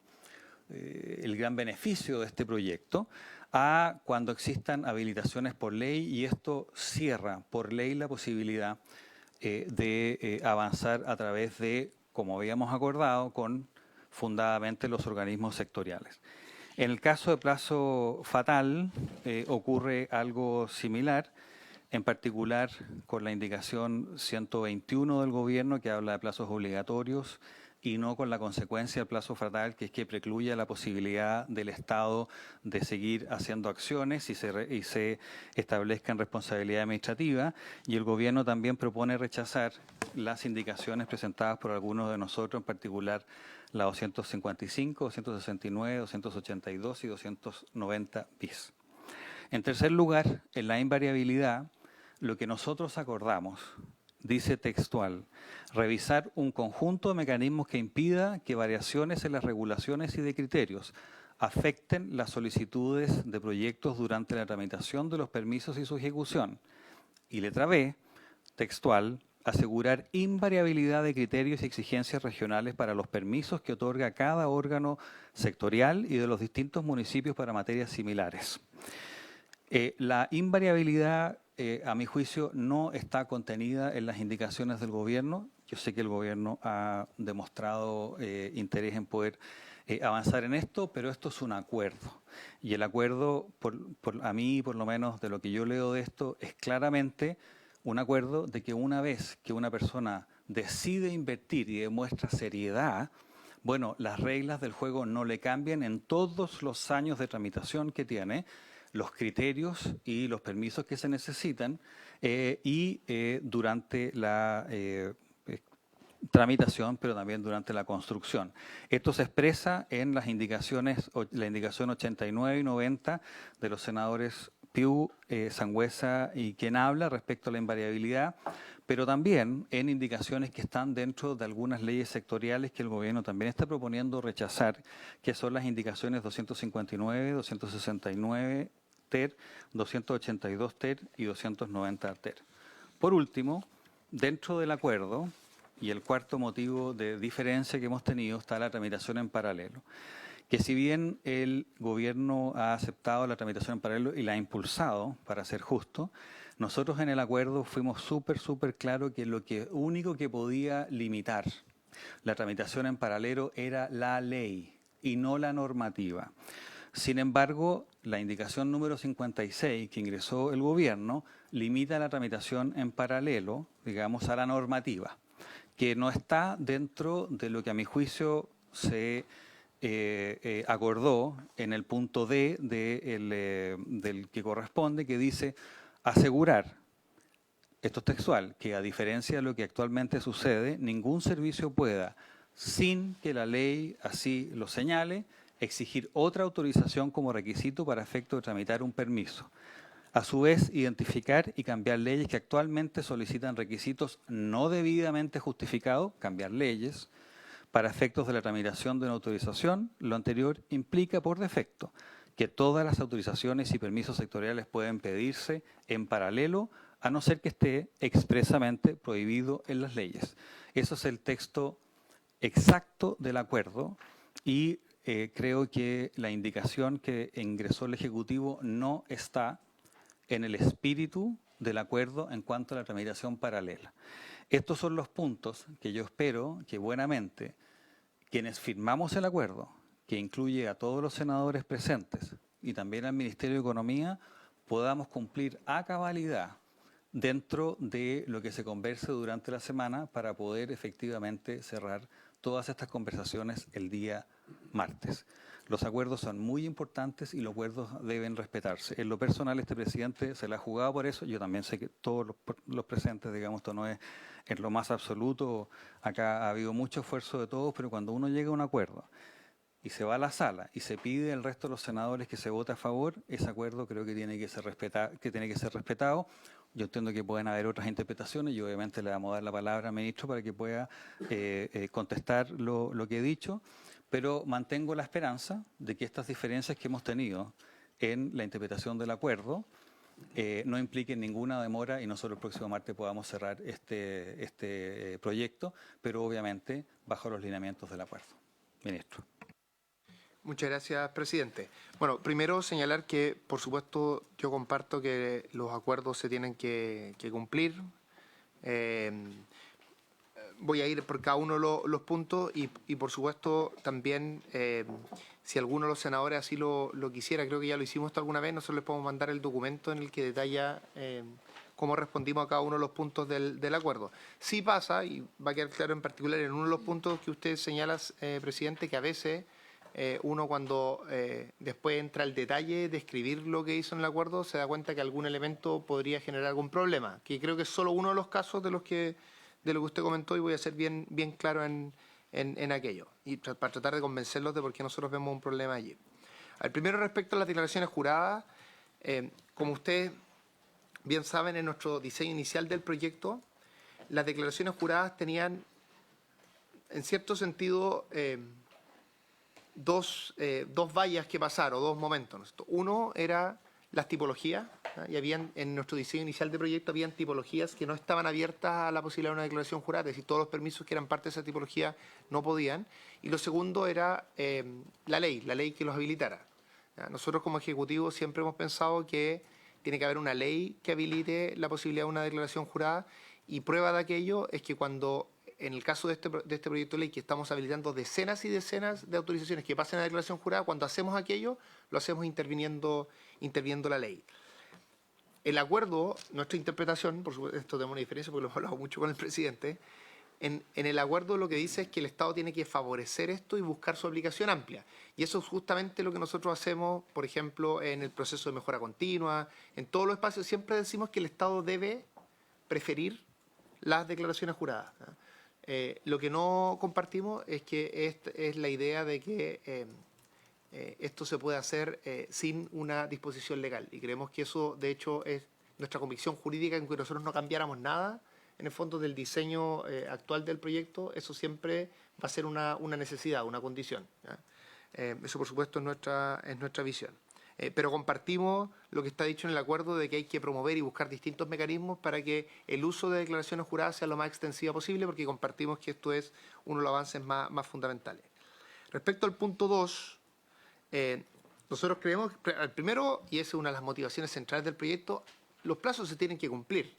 Speaker 1: beneficio de este proyecto, a cuando existan habilitaciones por ley, y esto cierra por ley la posibilidad de avanzar a través de, como habíamos acordado, con fundadamente los organismos sectoriales. En el caso de plazo fatal ocurre algo similar, en particular con la indicación 121 del gobierno que habla de plazos obligatorios y no con la consecuencia del plazo fatal, que es que precluya la posibilidad del Estado de seguir haciendo acciones y se establezcan responsabilidad administrativa. Y el gobierno también propone rechazar las indicaciones presentadas por algunos de nosotros, en particular la 255, 269, 282 y 290 bis. En tercer lugar, en la invariabilidad, lo que nosotros acordamos, dice textual, revisar un conjunto de mecanismos que impida que variaciones en las regulaciones y de criterios afecten las solicitudes de proyectos durante la tramitación de los permisos y su ejecución. Y letra B, textual, asegurar invariabilidad de criterios y exigencias regionales para los permisos que otorga cada órgano sectorial y de los distintos municipios para materias similares. La invariabilidad, a mi juicio, no está contenida en las indicaciones del gobierno. Yo sé que el gobierno ha demostrado interés en poder avanzar en esto, pero esto es un acuerdo. Y el acuerdo, a mí, por lo menos, de lo que yo leo de esto, es claramente un acuerdo de que una vez que una persona decide invertir y demuestra seriedad, bueno, las reglas del juego no le cambian en todos los años de tramitación que tiene, los criterios y los permisos que se necesitan durante la tramitación, pero también durante la construcción. Esto se expresa en las indicaciones, la indicación 89 y 90 de los senadores Piu, Sangüesa y quien habla respecto a la invariabilidad, pero también en indicaciones que están dentro de algunas leyes sectoriales que el gobierno también está proponiendo rechazar, que son las indicaciones 259, 269 TER, 282 TER y 290 TER. Por último, dentro del acuerdo, y el cuarto motivo de diferencia que hemos tenido, está la tramitación en paralelo. Que si bien el gobierno ha aceptado la tramitación en paralelo y la ha impulsado, para ser justo, nosotros en el acuerdo fuimos súper claro que lo único que podía limitar la tramitación en paralelo era la ley y no la normativa. Sin embargo, la indicación número 56 que ingresó el gobierno limita la tramitación en paralelo, digamos, a la normativa, que no está dentro de lo que a mi juicio se acordó en el punto D del que corresponde, que dice asegurar, esto es textual, que a diferencia de lo que actualmente sucede, ningún servicio pueda, sin que la ley así lo señale, exigir otra autorización como requisito para efecto de tramitar un permiso. A su vez, identificar y cambiar leyes que actualmente solicitan requisitos no debidamente justificados, cambiar leyes, para efectos de la tramitación de una autorización. Lo anterior implica por defecto que todas las autorizaciones y permisos sectoriales pueden pedirse en paralelo, a no ser que esté expresamente prohibido en las leyes. Eso es el texto exacto del acuerdo y creo que la indicación que ingresó el Ejecutivo no está en el espíritu del acuerdo en cuanto a la tramitación paralela. Estos son los puntos que yo espero que buenamente quienes firmamos el acuerdo, que incluye a todos los senadores presentes y también al Ministerio de Economía, podamos cumplir a cabalidad dentro de lo que se converse durante la semana para poder efectivamente cerrar todas estas conversaciones el día martes. Los acuerdos son muy importantes y los acuerdos deben respetarse. En lo personal, este presidente se la ha jugado por eso. Yo también sé que todos los presentes, digamos, esto no es en lo más absoluto. Acá ha habido mucho esfuerzo de todos, pero cuando uno llega a un acuerdo y se va a la sala y se pide al resto de los senadores que se vote a favor, ese acuerdo creo que tiene que ser respetado. Yo entiendo que pueden haber otras interpretaciones y obviamente le vamos a dar la palabra al ministro para que pueda contestar lo que he dicho, pero mantengo la esperanza de que estas diferencias que hemos tenido en la interpretación del acuerdo no impliquen ninguna demora y nosotros el próximo martes podamos cerrar este proyecto, pero obviamente bajo los lineamientos del acuerdo. Ministro.
Speaker 4: Muchas gracias, presidente. Bueno, primero señalar que, por supuesto, yo comparto que los acuerdos se tienen que cumplir. Voy a ir por cada uno de los puntos y, por supuesto, también, si alguno de los senadores así lo quisiera, creo que ya lo hicimos esto alguna vez, nosotros les podemos mandar el documento en el que detalla cómo respondimos a cada uno de los puntos del acuerdo. Sí pasa, y va a quedar claro en particular en uno de los puntos que usted señala, presidente, que a veces uno cuando después entra al detalle de escribir lo que hizo en el acuerdo se da cuenta que algún elemento podría generar algún problema, que creo que es solo uno de los casos de lo que usted comentó y voy a ser bien claro en aquello y para tratar de convencerlos de por qué nosotros vemos un problema allí. Al primero, respecto a las declaraciones juradas, Como ustedes bien saben, en nuestro diseño inicial del proyecto, las declaraciones juradas tenían, en cierto sentido, dos vallas que pasar o dos momentos. Uno era las tipologías, y en nuestro diseño inicial de proyecto habían tipologías que no estaban abiertas a la posibilidad de una declaración jurada, es decir, todos los permisos que eran parte de esa tipología no podían. Y lo segundo era la ley que los habilitara. Nosotros como Ejecutivo siempre hemos pensado que tiene que haber una ley que habilite la posibilidad de una declaración jurada, y prueba de aquello es que cuando, en el caso de este proyecto de ley, que estamos habilitando decenas y decenas de autorizaciones que pasen a declaración jurada, cuando hacemos aquello, lo hacemos interviniendo la ley. El acuerdo, nuestra interpretación, por supuesto, esto tenemos una diferencia porque lo hemos hablado mucho con el presidente, en el acuerdo lo que dice es que el Estado tiene que favorecer esto y buscar su aplicación amplia. Y eso es justamente lo que nosotros hacemos, por ejemplo, en el proceso de mejora continua, en todos los espacios. Siempre decimos que el Estado debe preferir las declaraciones juradas. Lo que no compartimos es que es la idea de que esto se puede hacer sin una disposición legal. Y creemos que eso, de hecho, es nuestra convicción jurídica, en que nosotros no cambiáramos nada en el fondo del diseño actual del proyecto. Eso siempre va a ser una necesidad, una condición. Eso, por supuesto, es nuestra visión. Pero compartimos lo que está dicho en el acuerdo de que hay que promover y buscar distintos mecanismos para que el uso de declaraciones juradas sea lo más extensiva posible, porque compartimos que esto es uno de los avances más fundamentales. Respecto al punto 2, nosotros creemos, al primero, y esa es una de las motivaciones centrales del proyecto, los plazos se tienen que cumplir.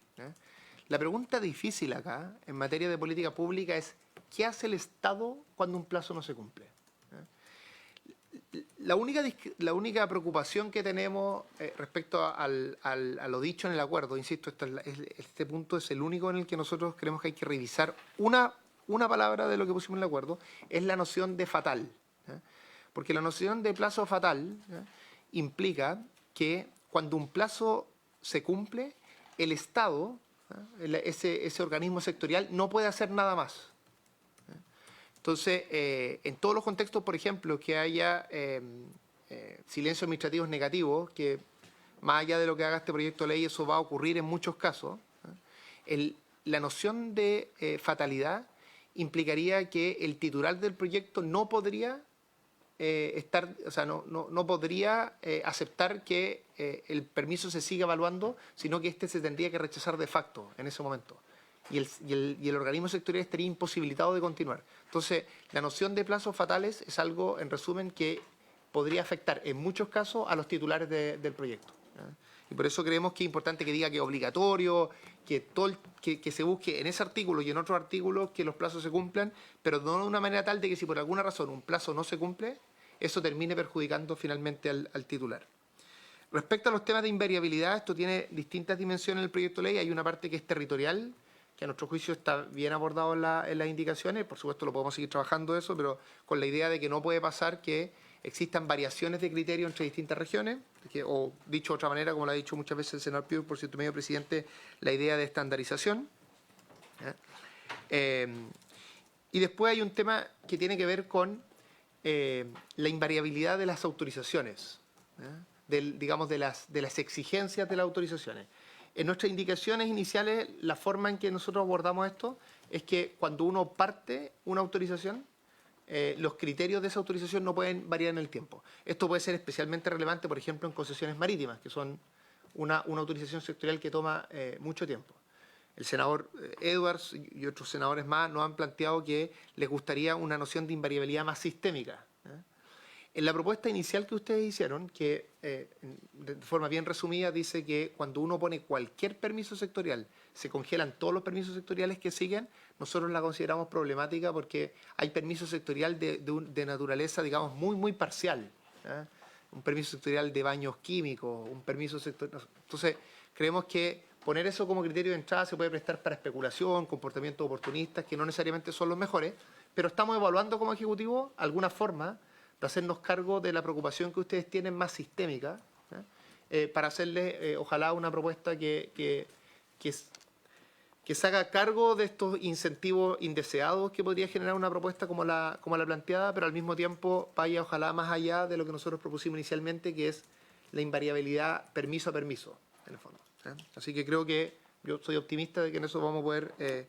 Speaker 4: La pregunta difícil acá, en materia de política pública, es ¿qué hace el Estado cuando un plazo no se cumple? La única preocupación que tenemos respecto a lo dicho en el acuerdo, insisto, este punto es el único en el que nosotros creemos que hay que revisar una palabra de lo que pusimos en el acuerdo, es la noción de fatal. Porque la noción de plazo fatal implica que cuando un plazo se cumple, el Estado, ese organismo sectorial, no puede hacer nada más. Entonces, en todos los contextos, por ejemplo, que haya silencios administrativos negativos, que más allá de lo que haga este proyecto de ley, eso va a ocurrir en muchos casos, la noción de fatalidad implicaría que el titular del proyecto no podría no podría aceptar que el permiso se siga evaluando, sino que este se tendría que rechazar de facto en ese momento. Y el organismo sectorial estaría imposibilitado de continuar. Entonces, la noción de plazos fatales es algo, en resumen, que podría afectar en muchos casos a los titulares del proyecto. Y por eso creemos que es importante que diga que es obligatorio, que se busque en ese artículo y en otros artículos que los plazos se cumplan, pero no de una manera tal de que si por alguna razón un plazo no se cumple, eso termine perjudicando finalmente al titular. Respecto a los temas de invariabilidad, esto tiene distintas dimensiones en el proyecto de ley. Hay una parte que es territorial, que a nuestro juicio está bien abordado en las indicaciones. Por supuesto, lo podemos seguir trabajando eso, pero con la idea de que no puede pasar que existan variaciones de criterio entre distintas regiones, o dicho de otra manera, como lo ha dicho muchas veces el senador Piu, por cierto, medio presidente, la idea de estandarización. Y después hay un tema que tiene que ver con la invariabilidad de las autorizaciones, digamos de las exigencias de las autorizaciones. En nuestras indicaciones iniciales, la forma en que nosotros abordamos esto es que cuando uno parte una autorización, los criterios de esa autorización no pueden variar en el tiempo. Esto puede ser especialmente relevante, por ejemplo, en concesiones marítimas, que son una autorización sectorial que toma mucho tiempo. El senador Edwards y otros senadores más nos han planteado que les gustaría una noción de invariabilidad más sistémica. En la propuesta inicial que ustedes hicieron, que de forma bien resumida dice que cuando uno pone cualquier permiso sectorial, se congelan todos los permisos sectoriales que siguen, nosotros la consideramos problemática porque hay permiso sectorial de naturaleza, digamos, muy parcial. Un permiso sectorial de baños químicos, un permiso sectorial. Entonces, creemos que poner eso como criterio de entrada se puede prestar para especulación, comportamientos oportunistas, que no necesariamente son los mejores, pero estamos evaluando como Ejecutivo alguna forma de hacernos cargo de la preocupación que ustedes tienen más sistémica, para hacerles, ojalá, una propuesta que se haga cargo de estos incentivos indeseados que podría generar una propuesta como la planteada, pero al mismo tiempo vaya, ojalá, más allá de lo que nosotros propusimos inicialmente, que es la invariabilidad permiso a permiso, en el fondo. Así que creo que yo soy optimista de que en eso vamos a poder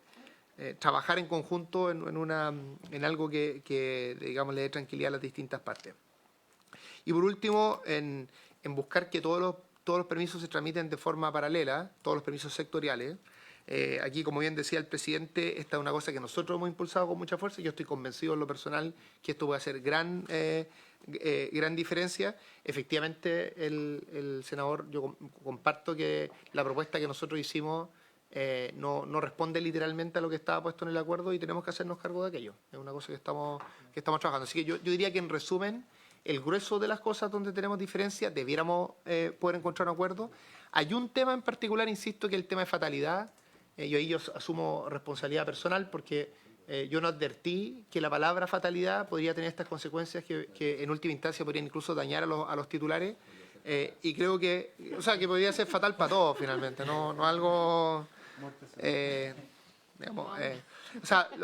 Speaker 4: trabajar en conjunto en algo que, digamos, le dé tranquilidad a las distintas partes. Y por último, en buscar que todos los permisos se tramiten de forma paralela, todos los permisos sectoriales. Aquí, como bien decía el presidente, esta es una cosa que nosotros hemos impulsado con mucha fuerza y yo estoy convencido en lo personal que esto puede hacer gran diferencia. Efectivamente, el senador, yo comparto que la propuesta que nosotros hicimos no responde literalmente a lo que estaba puesto en el acuerdo y tenemos que hacernos cargo de aquello. Es una cosa que estamos trabajando. Así que yo diría que, en resumen, el grueso de las cosas donde tenemos diferencias debiéramos poder encontrar un acuerdo. Hay un tema en particular, insisto, que es el tema de fatalidad. Yo asumo responsabilidad personal porque yo no advertí que la palabra fatalidad podría tener estas consecuencias que en última instancia podrían incluso dañar a los titulares. Y creo que, que podría ser fatal para todos finalmente, no algo...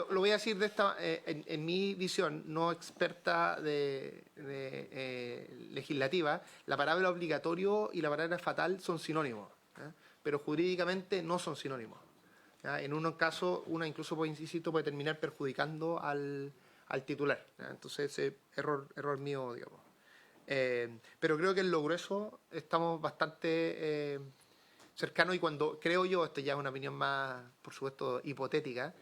Speaker 4: lo voy a decir en mi visión, no experta legislativa, la palabra obligatorio y la palabra fatal son sinónimos, pero jurídicamente no son sinónimos. En unos casos, una incluso puede terminar perjudicando al titular. Entonces, error mío, digamos. Pero creo que en lo grueso estamos bastante cercanos y cuando creo yo, esto ya es una opinión más, por supuesto, hipotética,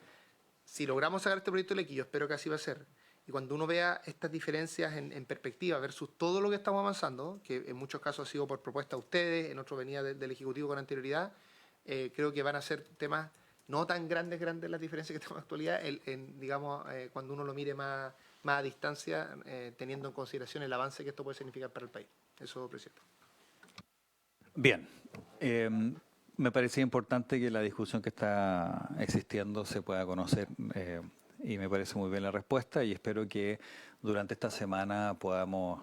Speaker 4: si logramos sacar este proyecto de ley, que yo espero que así va a ser, y cuando uno vea estas diferencias en perspectiva versus todo lo que estamos avanzando, que en muchos casos ha sido por propuesta de ustedes, en otros venía del Ejecutivo con anterioridad, creo que van a ser temas no tan grandes las diferencias que tenemos en la actualidad, digamos, cuando uno lo mire más a distancia, teniendo en consideración el avance que esto puede significar para el país. Eso, presidente.
Speaker 1: Bien. Me parecía importante que la discusión que está existiendo se pueda conocer y me parece muy bien la respuesta y espero que durante esta semana podamos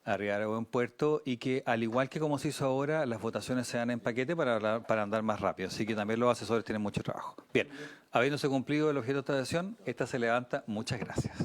Speaker 1: arribar a buen puerto y que, al igual que como se hizo ahora, las votaciones sean en paquete para andar más rápido. Así que también los asesores tienen mucho trabajo. Bien, habiéndose cumplido el objeto de esta sesión, esta se levanta. Muchas gracias.